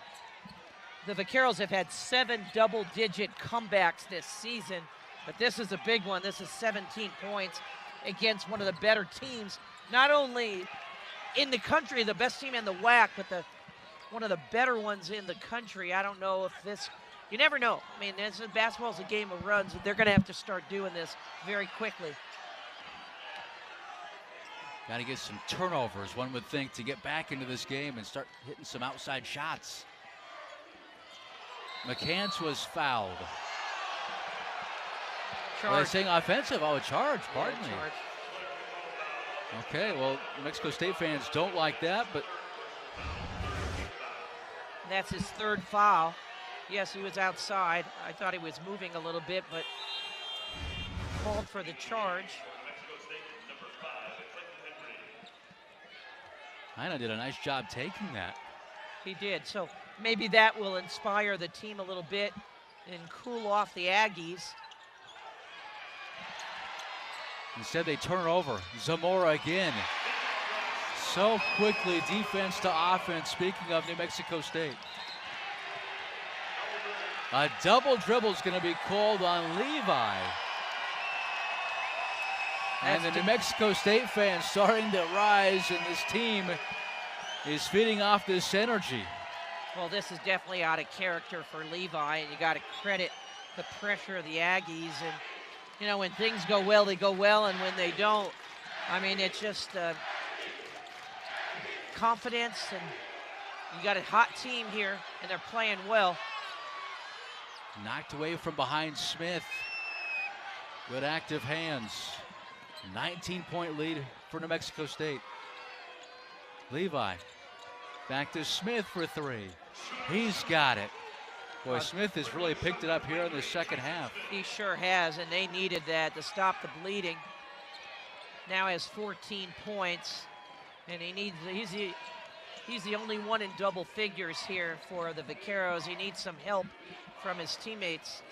The Vaqueros have had 7 double-digit comebacks this season, but this is a big one. This is 17 points against one of the better teams, not only in the country, the best team in the WAC, but one of the better ones in the country. I don't know if this, you never know. I mean, basketball's a game of runs. They're going to have to start doing this very quickly. Got to get some turnovers, one would think, to get back into this game and start hitting some outside shots. McCants was fouled. Well, they're saying offensive. Oh, a charge, pardon me. Charge. Okay, well, New Mexico State fans don't like that, but that's his 3rd foul. Yes, he was outside. I thought he was moving a little bit, but called for the charge. Heine did a nice job taking that. He did. So maybe that will inspire the team a little bit and cool off the Aggies. Instead, they turn over. Zamora again. So quickly, defense to offense, speaking of New Mexico State. A double dribble is going to be called on Levi. And the New Mexico State fans starting to rise, and this team is feeding off this energy. Well, this is definitely out of character for Levi, and you got to credit the pressure of the Aggies. And, you know, when things go well, they go well, and when they don't, I mean, it's just confidence, and you got a hot team here, and they're playing well. Knocked away from behind Smith. Good active hands. 19-point lead for New Mexico State. Levi back to Smith for 3. He's got it. Boy, Smith has really picked it up here in the second half. He sure has, and they needed that to stop the bleeding. Now has 14 points, and he's the only one in double figures here for the Vaqueros. He needs some help from his teammates.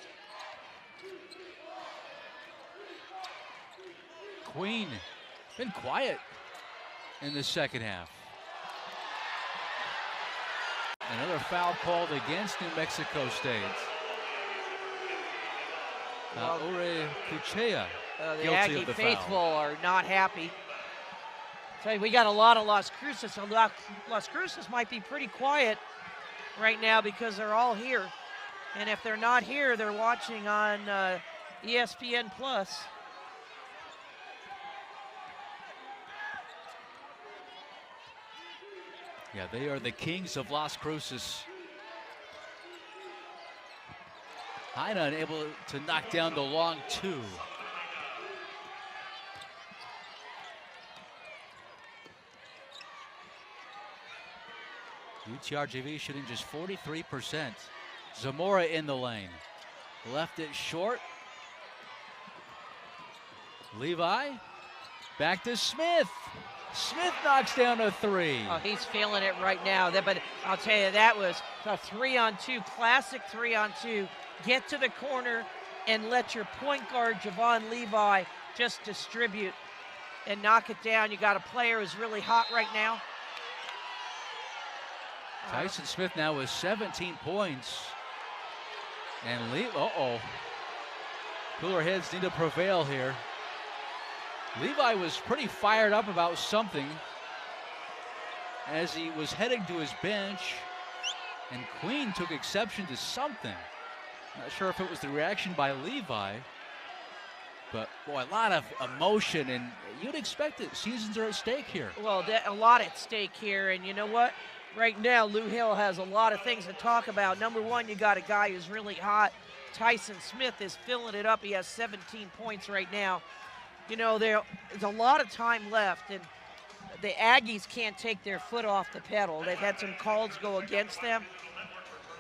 Queen been quiet in the second half. Another foul called against New Mexico State. Ore Kuchea the Aggie faithful are not happy. So we got a lot of Las Cruces. So Las Cruces might be pretty quiet right now because they're all here. And if they're not here, they're watching on ESPN+. Yeah, they are the kings of Las Cruces. Heine unable to knock down the long 2. UTRGV shooting just 43%. Zamora in the lane. Left it short. Levi back to Smith. Smith knocks down a three. Oh, he's feeling it right now. But I'll tell you, that was a 3-on-2, classic 3-on-2. Get to the corner and let your point guard, Javon Levi, just distribute and knock it down. You got a player who's really hot right now. Tyson Smith now with 17 points. And cooler heads need to prevail here. Levi was pretty fired up about something as he was heading to his bench, and Queen took exception to something. Not sure if it was the reaction by Levi, but boy, a lot of emotion, and you'd expect it. Seasons are at stake here. Well, a lot at stake here, and you know what? Right now, Lou Hill has a lot of things to talk about. Number one, you got a guy who's really hot. Tyson Smith is filling it up. He has 17 points right now. You know, there's a lot of time left, and the Aggies can't take their foot off the pedal. They've had some calls go against them.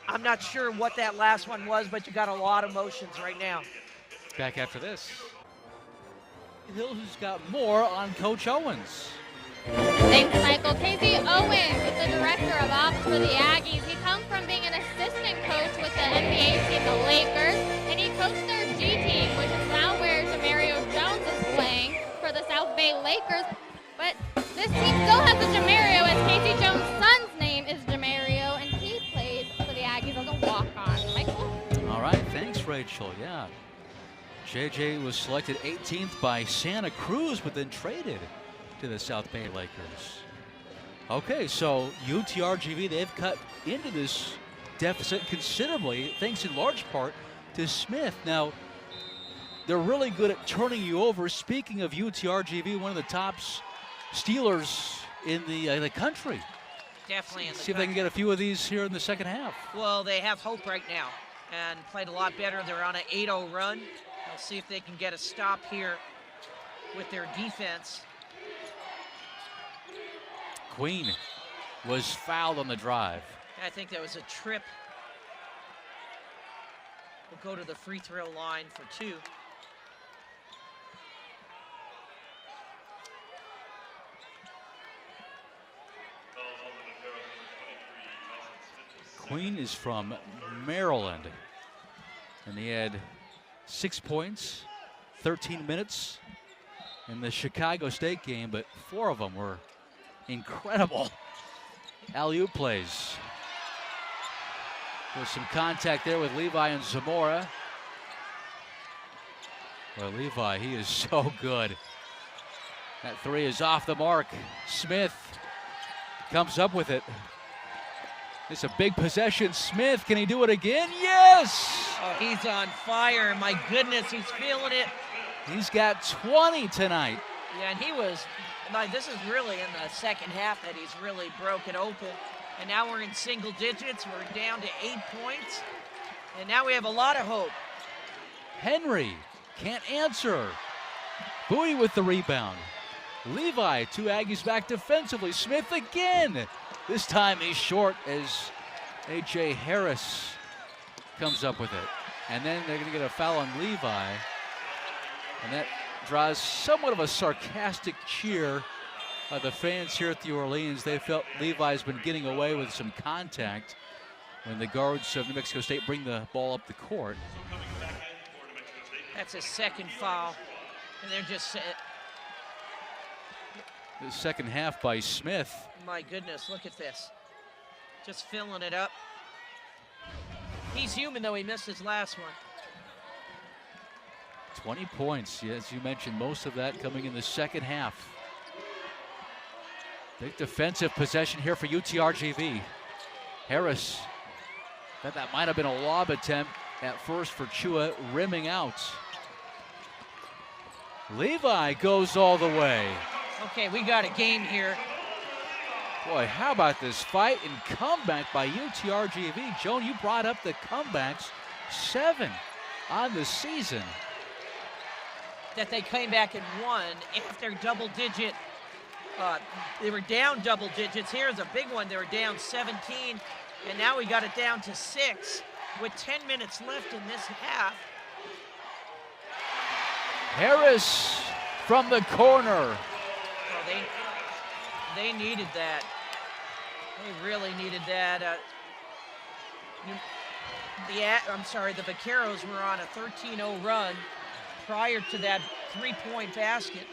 I'm not sure what that last one was, but you got a lot of emotions right now. Back after this. Hill's got more on Coach Owens. Thanks, Michael. Casey Owens is the director of ops for the Aggies. He comes from being an assistant coach with the NBA team, the Lakers, and he coached their G team, which is now where Jamario Jones is playing for the South Bay Lakers. But this team still has a Jamario, as Casey Jones' son's name is Jamario, and he played for the Aggies as a walk-on. Michael? All right, thanks, Rachel. Yeah. JJ was selected 18th by Santa Cruz, but then traded to the South Bay Lakers. Okay, so UTRGV, they've cut into this deficit considerably, thanks in large part to Smith. Now, they're really good at turning you over. Speaking of UTRGV, one of the top stealers in the country. Definitely in the See if they can get a few of these here in the second half. Well, they have hope right now and played a lot better. They're on an 8-0 run. We'll see if they can get a stop here with their defense. Queen was fouled on the drive. I think that was a trip. We'll go to the free throw line for two. Queen is from Maryland, and he had 6 points, 13 minutes in the Chicago State game, but 4 of them were incredible alley-oop plays. There's some contact there with Levi and Zamora. Well, Levi, he is so good. That three is off the mark. Smith comes up with it. It's a big possession. Smith, can he do it again? Yes! Oh, he's on fire. My goodness, he's feeling it. He's got 20 tonight. Yeah, and he was, this is really in the second half that he's really broken open. And now we're in single digits. We're down to 8 points. And now we have a lot of hope. Henry can't answer. Bowie with the rebound. Levi, 2 Aggies back defensively. Smith again. This time he's short as A.J. Harris comes up with it. And then they're going to get a foul on Levi. And that draws somewhat of a sarcastic cheer by the fans here at the Orleans. They felt Levi's been getting away with some contact when the guards of New Mexico State bring the ball up the court. That's his second foul. And they're just... The second half by Smith. My goodness, look at this. Just filling it up. He's human, though. He missed his last one. 20 points, as you mentioned, most of that coming in the second half. Big defensive possession here for UTRGV. Harris, that might have been a lob attempt at first for Chua, rimming out. Levi goes all the way. Okay, we got a game here. Boy, how about this fight and comeback by UTRGV? Joan, you brought up the comebacks, 7 on the season. That they came back and won after double digit. They were down double digits. Here's a big one. They were down 17, and now we got it down to 6 with 10 minutes left in this half. Harris from the corner. They needed that. They really needed that. The Vaqueros were on a 13-0 run prior to that three-point basket.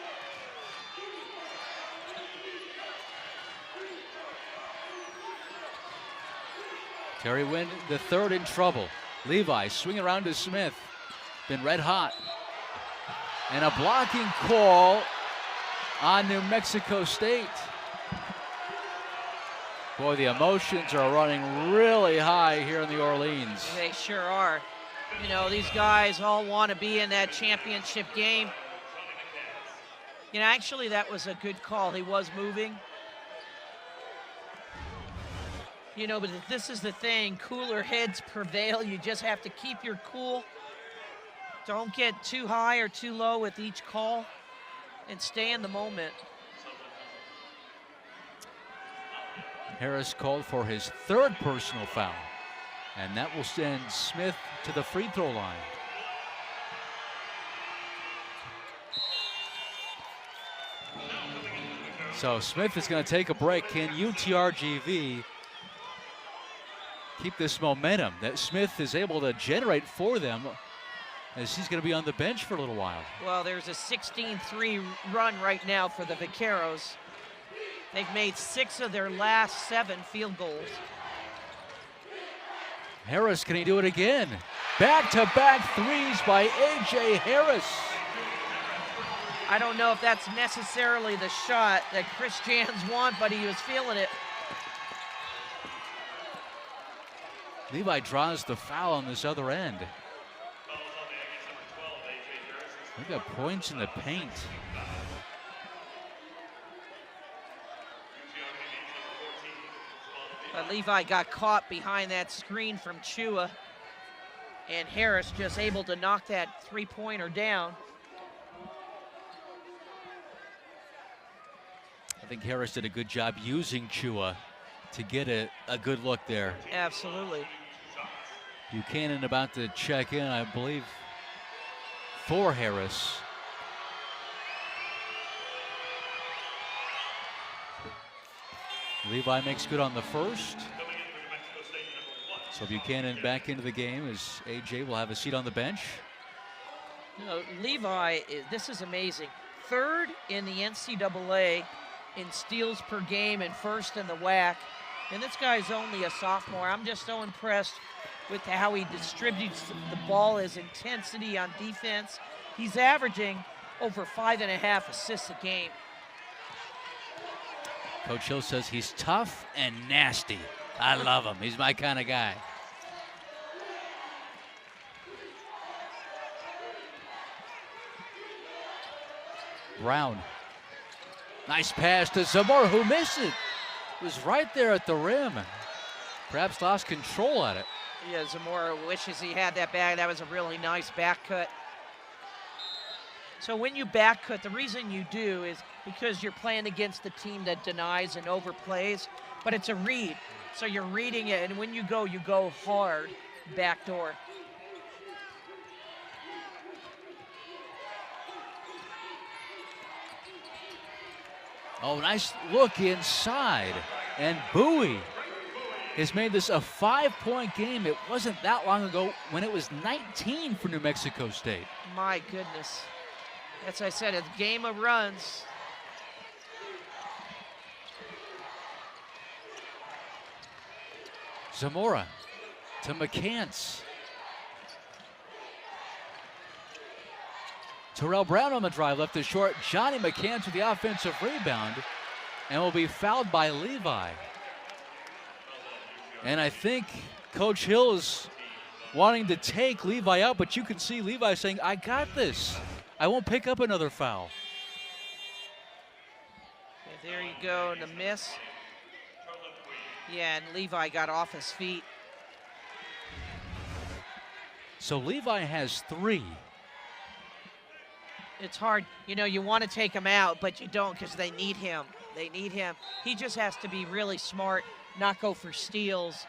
Terry Wynn, the third in trouble. Levi swing around to Smith. Been red hot. And a blocking call on New Mexico State. Boy, the emotions are running really high here in the Orleans. They sure are. You know, these guys all want to be in that championship game. You know, actually, that was a good call. He was moving. You know, but this is the thing. Cooler heads prevail. You just have to keep your cool. Don't get too high or too low with each call and stay in the moment. Harris called for his third personal foul, and that will send Smith to the free throw line. So Smith is going to take a break. Can UTRGV keep this momentum that Smith is able to generate for them, as he's going to be on the bench for a little while? Well, there's a 16-3 run right now for the Vaqueros. They've made 6 of their last 7 field goals. Harris, can he do it again? Back-to-back threes by A.J. Harris. I don't know if that's necessarily the shot that Chris Jans want, but he was feeling it. Levi draws the foul on this other end. We got points in the paint. But Levi got caught behind that screen from Chua, and Harris just able to knock that three-pointer down. I think Harris did a good job using Chua to get a good look there. Absolutely. Buchanan about to check in, I believe, for Harris. Levi makes good on the first. So Buchanan back into the game as A.J. will have a seat on the bench. You know, Levi, this is amazing. 3rd in the NCAA in steals per game and 1st in the WAC. And this guy's only a sophomore. I'm just so impressed with how he distributes the ball, his intensity on defense. He's averaging over 5.5 assists a game. Coach Hill says he's tough and nasty. I love him. He's my kind of guy. Brown. Nice pass to Zamora, who missed it. Was right there at the rim. Perhaps lost control at it. Yeah, Zamora wishes he had that bag. That was a really nice back cut. So when you back cut, the reason you do is because you're playing against the team that denies and overplays, but it's a read. So you're reading it, and when you go hard, backdoor. Oh, nice look inside. And Bowie has made this a 5-point game. It wasn't that long ago when it was 19 for New Mexico State. My goodness. As I said, it's a game of runs. Zamora to McCants. Terrell Brown on the drive, left it short. Johnny McCants with the offensive rebound and will be fouled by Levi. And I think Coach Hill is wanting to take Levi out, but you can see Levi saying, I got this. I won't pick up another foul. Okay, there you go, and the miss. Yeah, and Levi got off his feet. So Levi has 3. It's hard. You know, you want to take him out, but you don't because they need him. They need him. He just has to be really smart, not go for steals.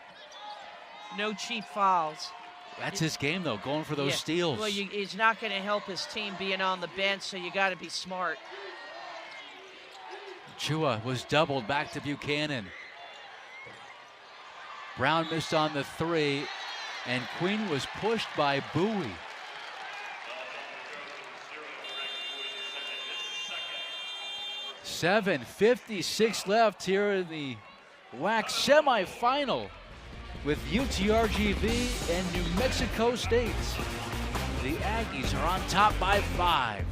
No cheap fouls. That's his game, though, going for those steals. Well, he's not going to help his team being on the bench, so you got to be smart. Chua was doubled back to Buchanan. Brown missed on the 3, and Queen was pushed by Bowie. .7:56 left here in the WAC semifinal with UTRGV and New Mexico State. The Aggies are on top by 5.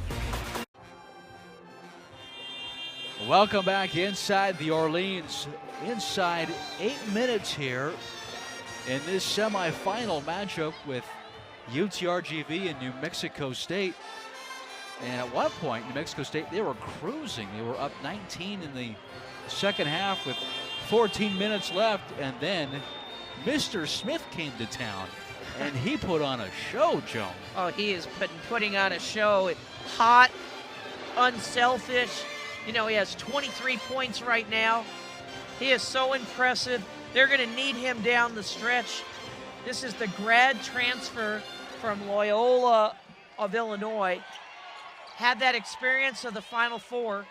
Welcome back inside the Orleans. Inside 8 minutes here in this semifinal matchup with UTRGV and New Mexico State. And at one point, New Mexico State, they were cruising. They were up 19 in the second half with 14 minutes left. And then Mr. Smith came to town, and he put on a show, Joan. Oh, he is putting on a show. Hot, unselfish. You know, he has 23 points right now. He is so impressive. They're going to need him down the stretch. This is the grad transfer from Loyola of Illinois. Had that experience of the Final Four.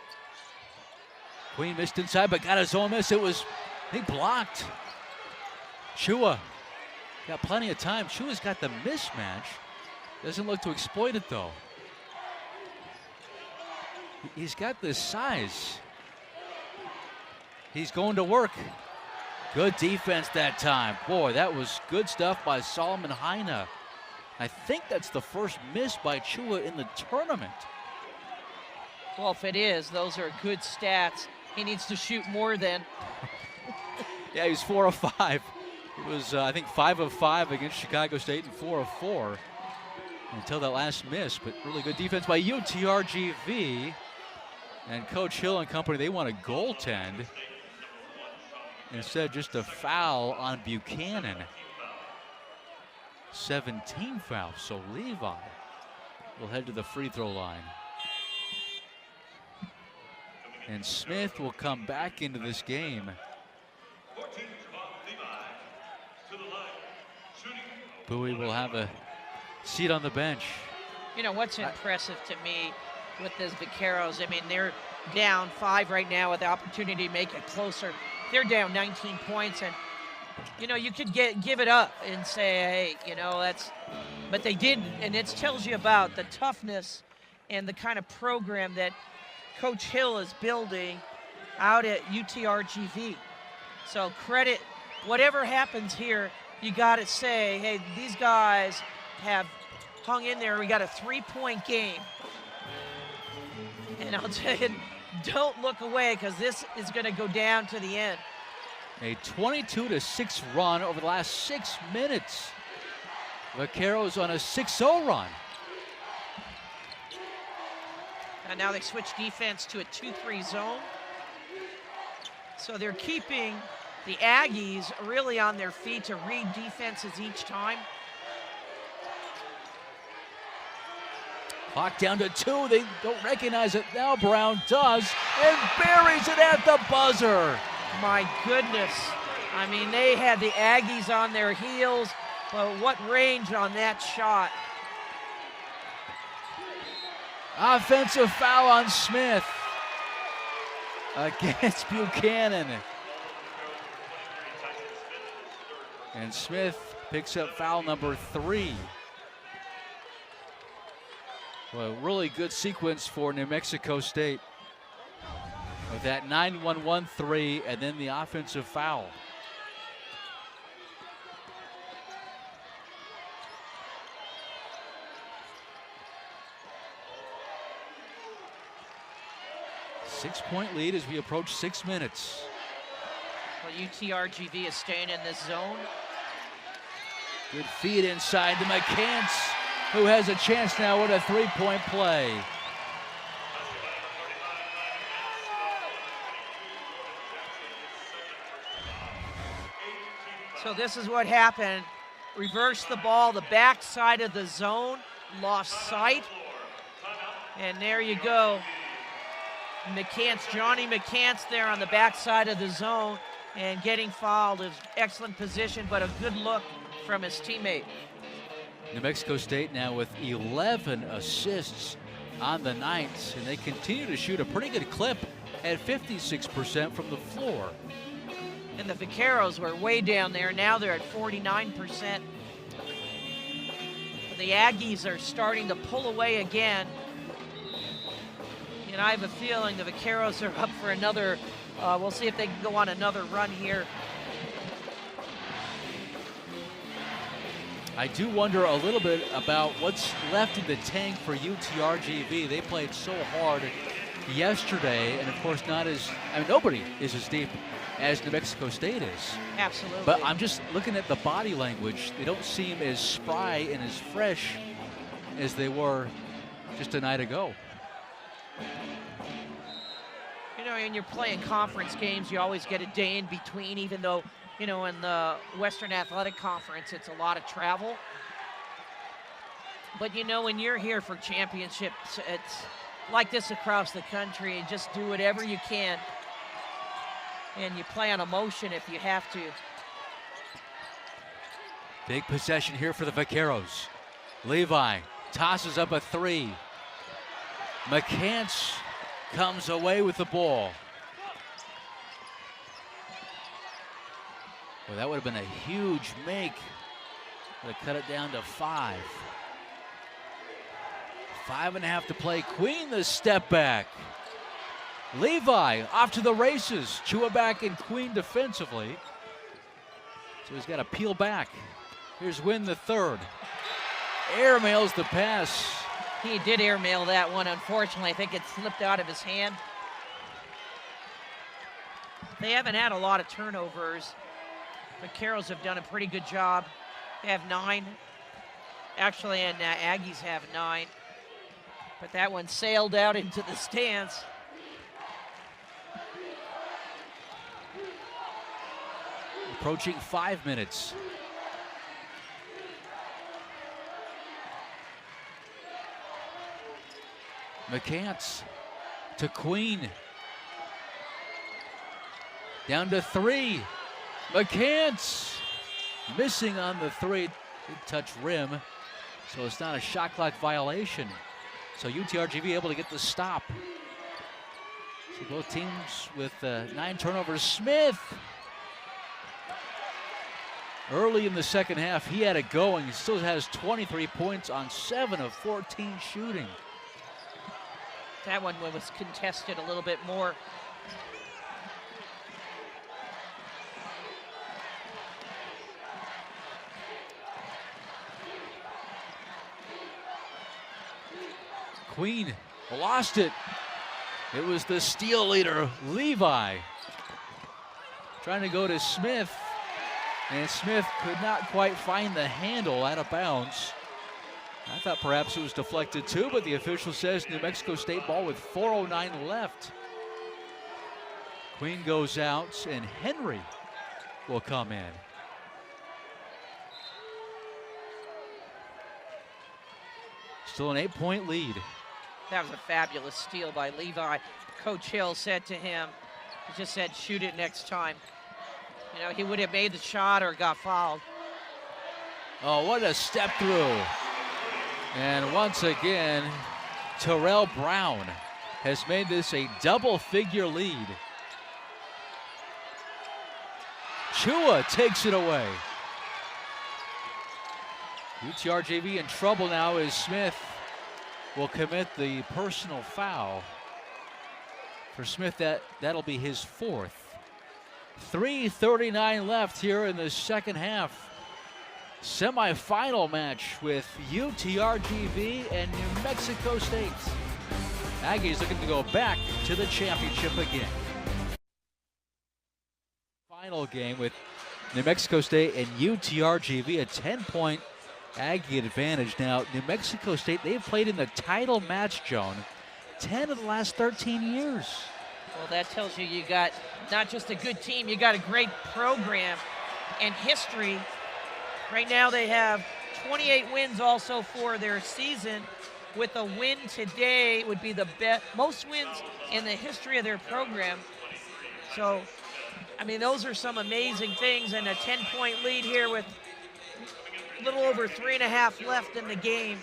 Queen missed inside, but got his own miss. It was, he blocked. Chua got plenty of time. Chua's got the mismatch. Doesn't look to exploit it, though. He's got this size. He's going to work. Good defense that time. Boy, that was good stuff by Solomon Heine. I think that's the first miss by Chua in the tournament. Well, if it is, those are good stats. He needs to shoot more then. Yeah, he's 4 of 5. It was, I think, 5 of 5 against Chicago State and 4 of 4 until that last miss. But really good defense by UTRGV. And Coach Hill and company, they want to goaltend. Instead, just a foul on Buchanan. 17 fouls, so Levi will head to the free throw line. And Smith will come back into this game. Bowie will have a seat on the bench. You know, what's impressive to me with this Vaqueros, I mean, they're down 5 right now with the opportunity to make it closer. They're down 19 points, and, you know, you could give it up and say, hey, you know, that's, but they didn't, and it tells you about the toughness and the kind of program that Coach Hill is building out at UTRGV. So credit, whatever happens here, you got to say, hey, these guys have hung in there. We got a 3-point game. And I'll tell you, don't look away because this is going to go down to the end. A 22-6 run over the last 6 minutes. Vaqueros on a 6-0 run. And now they switch defense to a 2-3 zone. So they're keeping the Aggies really on their feet to read defenses each time. Clock down to 2. They don't recognize it. Now Brown does and buries it at the buzzer. My goodness. I mean, they had the Aggies on their heels, but what range on that shot. Offensive foul on Smith against Buchanan. And Smith picks up foul number 3. Well, a really good sequence for New Mexico State with that 9-1-1-3 and then the offensive foul. Six-point lead as we approach 6 minutes. Well, UTRGV is staying in this zone. Good feed inside to McCants, who has a chance now with a 3-point play. So this is what happened. Reverse the ball, the back side of the zone, lost sight. And there you go. McCants, Johnny McCants there on the back side of the zone and getting fouled. Is excellent position, but a good look from his teammate. New Mexico State now with 11 assists on the night, and they continue to shoot a pretty good clip at 56% from the floor. And the Vaqueros were way down there. Now they're at 49%. The Aggies are starting to pull away again. And I have a feeling the Vaqueros are up for another, we'll see if they can go on another run here. I do wonder a little bit about what's left in the tank for UTRGV. They played so hard yesterday, and of course nobody is as deep as New Mexico State is. Absolutely. But I'm just looking at the body language. They don't seem as spry and as fresh as they were just a night ago. You know, when you're playing conference games, you always get a day in between, even though, you know, in the Western Athletic Conference, it's a lot of travel. But, you know, when you're here for championships, it's like this across the country. And just do whatever you can. And you play on emotion if you have to. Big possession here for the Vaqueros. Levi tosses up a three. McCants comes away with the ball. Well, that would have been a huge make. Would have cut it down to 5. 5.5 to play. Queen the step back. Levi off to the races. Chua back and Queen defensively. So he's got to peel back. Here's Wynn the third. Airmails the pass. He did airmail that one. Unfortunately, I think it slipped out of his hand. They haven't had a lot of turnovers. The Vaqueros have done a pretty good job. They have 9. Actually, and Aggies have 9. But that one sailed out into the stands. Approaching 5 minutes. McCants to Queen. Down to 3. McCants missing on the 3. Did touch rim, so it's not a shot clock violation. So UTRGV able to get the stop. So both teams with 9 turnovers. Smith. Early in the second half, he had it going. He still has 23 points on 7 of 14 shooting. That one was contested a little bit more. Queen lost it. It was the steal leader, Levi. Trying to go to Smith. And Smith could not quite find the handle out of bounds. I thought perhaps it was deflected too, but the official says New Mexico State ball with 4:09 left. Queen goes out and Henry will come in. Still an 8-point lead. That was a fabulous steal by Levi. Coach Hill said to him, he just said, shoot it next time. You know, he would have made the shot or got fouled. Oh, what a step through. And once again, Terrell Brown has made this a double-figure lead. Chua takes it away. UTRGV in trouble now as Smith will commit the personal foul. For Smith, that'll be his 4th. 3:39 left here in the second half. Semifinal match with UTRGV and New Mexico State. Aggies looking to go back to the championship again. Final game with New Mexico State and UTRGV, a 10-point Aggie advantage. Now, New Mexico State, they've played in the title match, Joan, 10 of the last 13 years. Well, that tells you got not just a good team, you got a great program and history. Right now they have 28 wins also for their season. With a win today would be the most wins in the history of their program. So, I mean, those are some amazing things, and a 10-point lead here with a little over 3.5 left in the game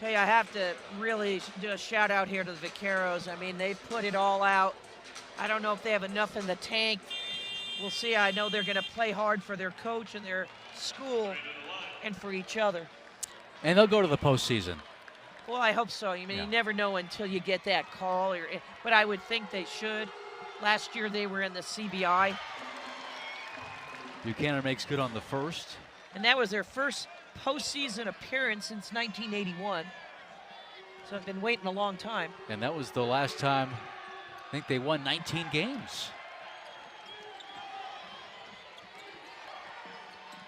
Tell you, I have to really do a shout out here to the Vaqueros. I mean, they put it all out. I don't know if they have enough in the tank. We'll see. I know they're going to play hard for their coach and their school and for each other. And they'll go to the postseason. Well, I hope so. I mean, you never know until you get that call. But I would think they should. Last year they were in the CBI. Buchanan makes good on the first. And that was their first postseason appearance since 1981. So I've been waiting a long time. And that was the last time I think they won 19 games.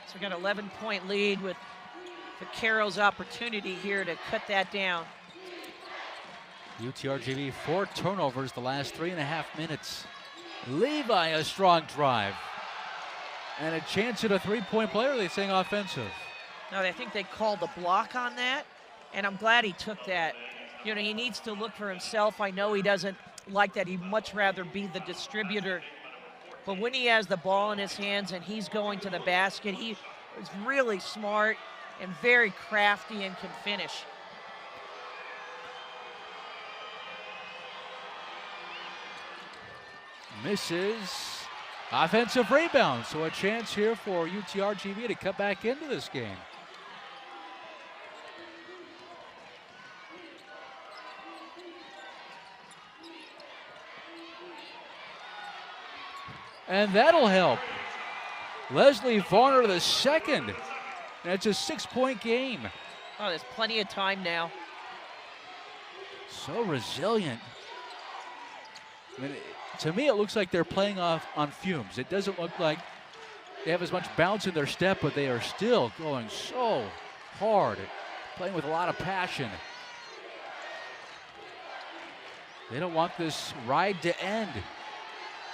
So we got an 11-point lead with Vaqueros' opportunity here to cut that down. UTRGV 4 turnovers the last 3.5 minutes. Levi, a strong drive. And a chance at a three-point play, or are they saying offensive? No, I think they called the block on that, and I'm glad he took that. You know, he needs to look for himself. I know he doesn't like that. He'd much rather be the distributor. But when he has the ball in his hands and he's going to the basket, he is really smart and very crafty and can finish. Misses. Offensive rebound, so a chance here for UTRGV to cut back into this game. And that'll help. Leslie Varner the second. And it's a 6-point game. Oh, there's plenty of time now. So resilient. I mean, to me, it looks like they're playing off on fumes. It doesn't look like they have as much bounce in their step, but they are still going so hard, playing with a lot of passion. They don't want this ride to end.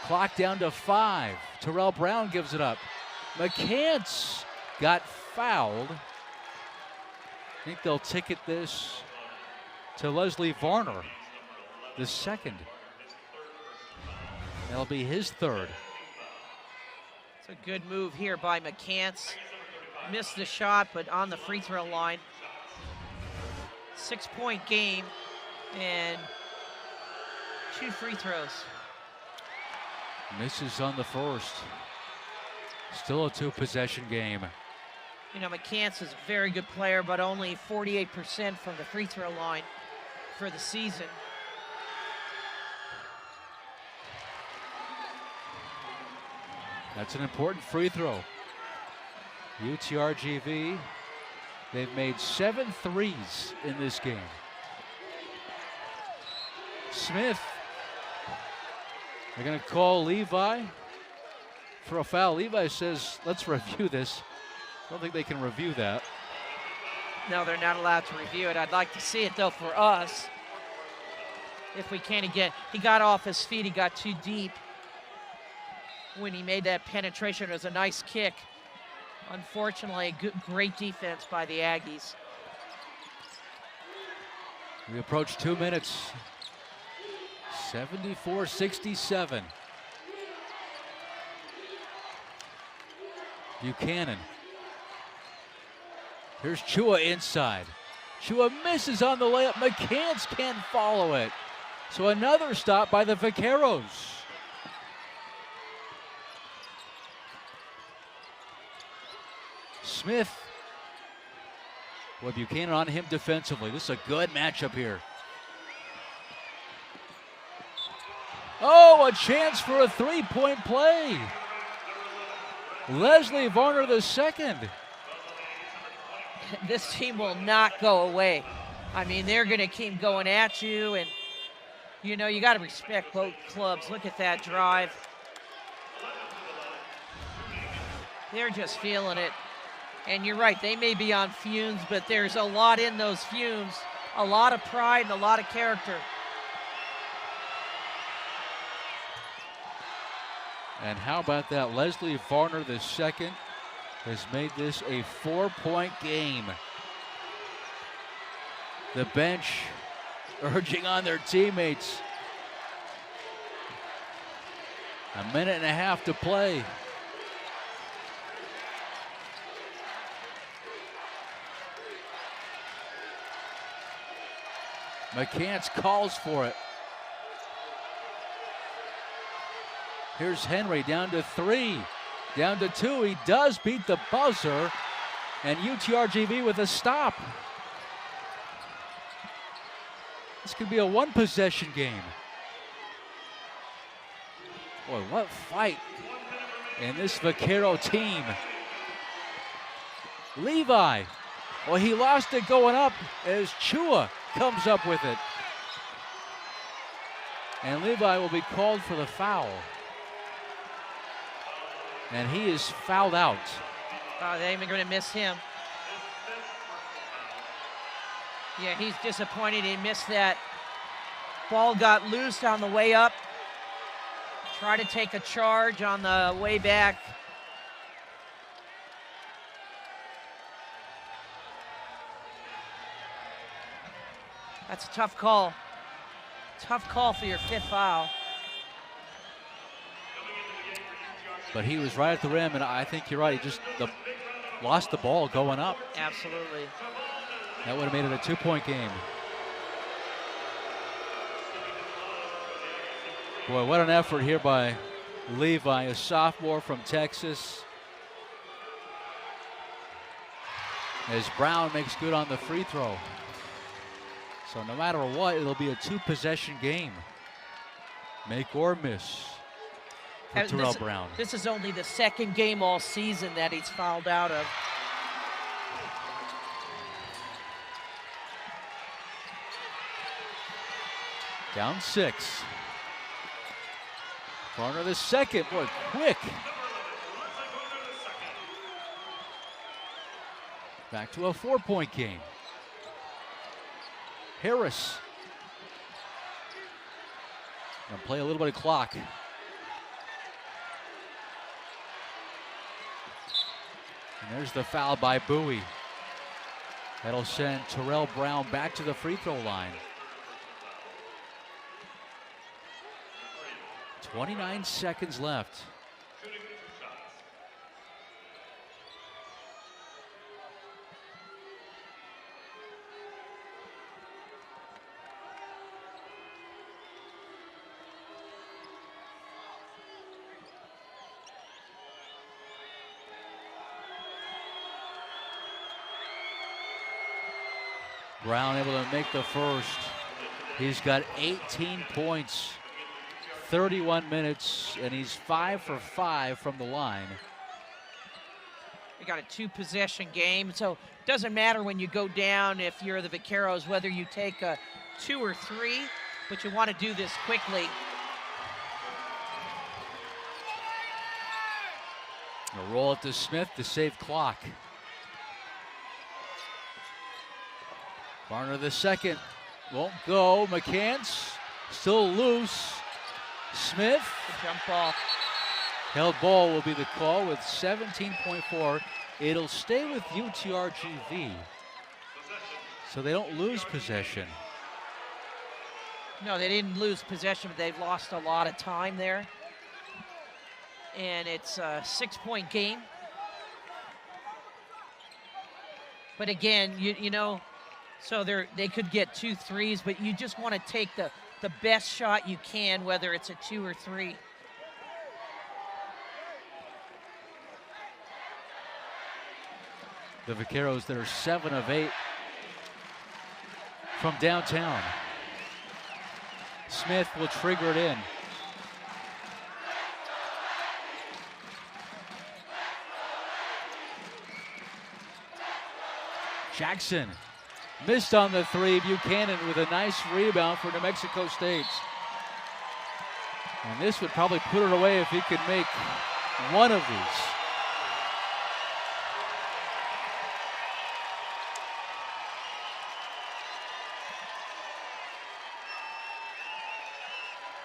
Clock down to 5. Terrell Brown gives it up. McCants got fouled. I think they'll ticket this to Leslie Varner, the second. That'll be his third. It's a good move here by McCants. Missed the shot, but on the free throw line. 6-point game and 2 free throws. Misses on the first. Still a 2-possession game. You know, McCants is a very good player, but only 48% from the free throw line for the season. That's an important free throw. UTRGV, they've made 7 threes in this game. Smith, they're going to call Levi for a foul. Levi says, let's review this. I don't think they can review that. No, they're not allowed to review it. I'd like to see it, though, for us. If we can again. He got off his feet. He got too deep when he made that penetration. It was a nice kick. Unfortunately, great defense by the Aggies. We approach 2 minutes. 74-67. Buchanan. Here's Chua inside. Chua misses on the layup. McCants can't follow it. So another stop by the Vaqueros. Smith. Well, Buchanan on him defensively. This is a good matchup here. Oh, a chance for a three-point play. Leslie Varner the second. This team will not go away. I mean, they're going to keep going at you, and, you know, you got to respect both clubs. Look at that drive. They're just feeling it. And you're right, they may be on fumes, but there's a lot in those fumes. A lot of pride and a lot of character. And how about that? Leslie Varner the second has made this a 4-point game. The bench urging on their teammates. A minute and a half to play. McCants calls for it. Here's Henry down to 3, down to 2. He does beat the buzzer, and UTRGV with a stop. This could be a one-possession game. Boy, what fight in this Vaquero team. Levi, well, he lost it going up as Chua comes up with it. And Levi will be called for the foul. And he is fouled out. Oh, they're even going to miss him. Yeah, he's disappointed he missed that. Ball got loose on the way up. Try to take a charge on the way back. That's a tough call. Tough call for your 5th foul. But he was right at the rim, and I think you're right. He just lost the ball going up. Absolutely. That would have made it a 2-point game. Boy, what an effort here by Levi, a sophomore from Texas. As Brown makes good on the free throw. So no matter what, it'll be a 2-possession game. Make or miss for Terrell Brown. This is only the 2nd game all season that he's fouled out of. Down 6. Corner the second, boy, quick. Back to a 4-point game. Harris. Gonna play a little bit of clock. And there's the foul by Bowie. That'll send Terrell Brown back to the free throw line. 29 seconds left. Brown able to make the first. He's got 18 points, 31 minutes, and he's 5 for 5 from the line. We got a 2-possession game, so it doesn't matter when you go down if you're the Vaqueros, whether you take a 2 or 3, but you want to do this quickly. A roll it to Smith to save clock. Varner the second, won't go. McCants still loose. Smith. Good jump ball. Held ball will be the call with 17.4. It'll stay with UTRGV, so they don't lose possession. No, they didn't lose possession, but they've lost a lot of time there. And it's a 6-point game. But again, you know, so they could get 2 threes, but you just want to take the best shot you can, whether it's a 2 or 3. The Vaqueros that are 7 of 8 from downtown. Smith will trigger it in. Jackson missed on the 3. Buchanan with a nice rebound for New Mexico State. And this would probably put it away if he could make one of these.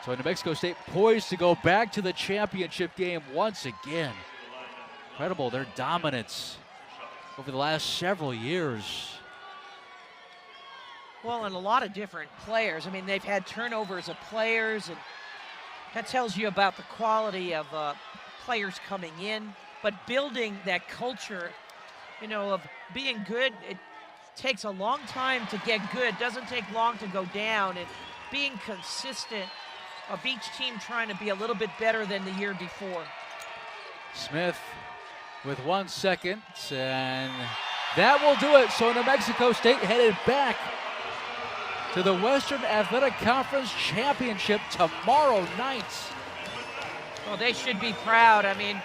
So New Mexico State poised to go back to the championship game once again. Incredible, their dominance over the last several years. Well, and a lot of different players. I mean, they've had turnovers of players, and that tells you about the quality of players coming in. But building that culture, you know, of being good, takes a long time to get good, doesn't take long to go down, and being consistent of each team trying to be a little bit better than the year before. Smith with 1 second, and that will do it. So New Mexico State headed back to the Western Athletic Conference Championship tomorrow night. Well, they should be proud. I mean,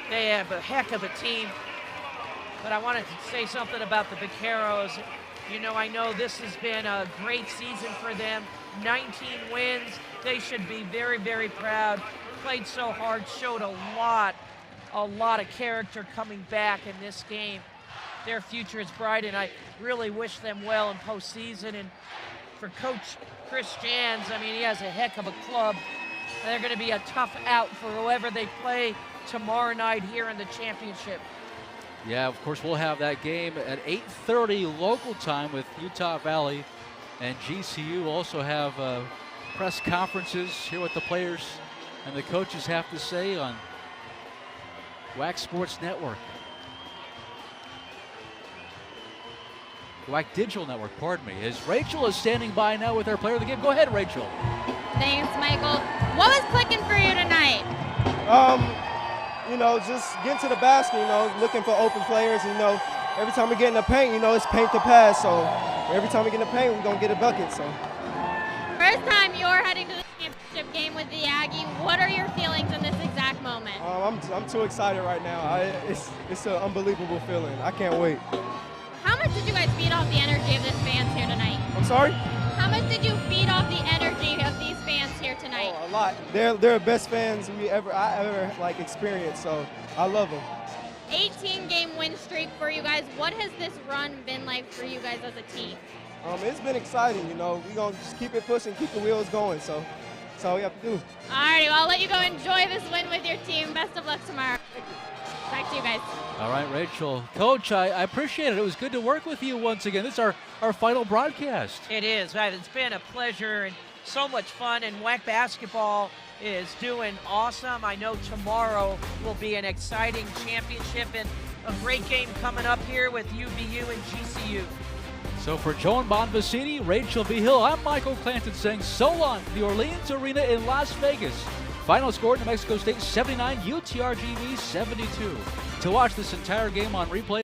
they have a heck of a team. But I wanted to say something about the Vaqueros. You know, I know this has been a great season for them. 19 wins. They should be very, very proud. Played so hard, showed a lot of character coming back in this game. Their future is bright, and I really wish them well in postseason. And for Coach Chris Jans, I mean, he has a heck of a club. They're going to be a tough out for whoever they play tomorrow night here in the championship. Yeah, of course, we'll have that game at 8:30 local time with Utah Valley, and GCU also have press conferences, hear what the players and the coaches have to say on WAC Sports Network. WAC Digital Network, pardon me. As Rachel is standing by now with our player of the game. Go ahead, Rachel. Thanks, Michael. What was clicking for you tonight? You know, just getting to the basket, you know, looking for open players. You know, every time we get in the paint, you know, it's paint to pass. So every time we get in the paint, we're going to get a bucket. So First time you're heading to the championship game with the Aggie. What are your feelings in this exact moment? I'm too excited right now. It's an unbelievable feeling. I can't wait. How much did you guys feed off the energy of this fans here tonight? I'm sorry? How much did you feed off the energy of these fans here tonight? Oh, a lot. They're the best fans I ever like experienced. So I love them. 18-game win streak for you guys. What has this run been like for you guys as a team? It's been exciting. You know, we're gonna just keep it pushing, keep the wheels going. So that's all we have to do. Alrighty, well, I'll let you go enjoy this win with your team. Best of luck tomorrow. Back to you guys. All right, Rachel. Coach, I appreciate it. It was good to work with you once again. This is our final broadcast. It is, right? It's been a pleasure and so much fun, and WAC basketball is doing awesome. I know tomorrow will be an exciting championship and a great game coming up here with UVU and GCU. So for Joan Bonvicini, Rachel V. Hill, I'm Michael Clanton saying so long to the Orleans Arena in Las Vegas. Final score, New Mexico State 79, UTRGV 72. To watch this entire game on replay,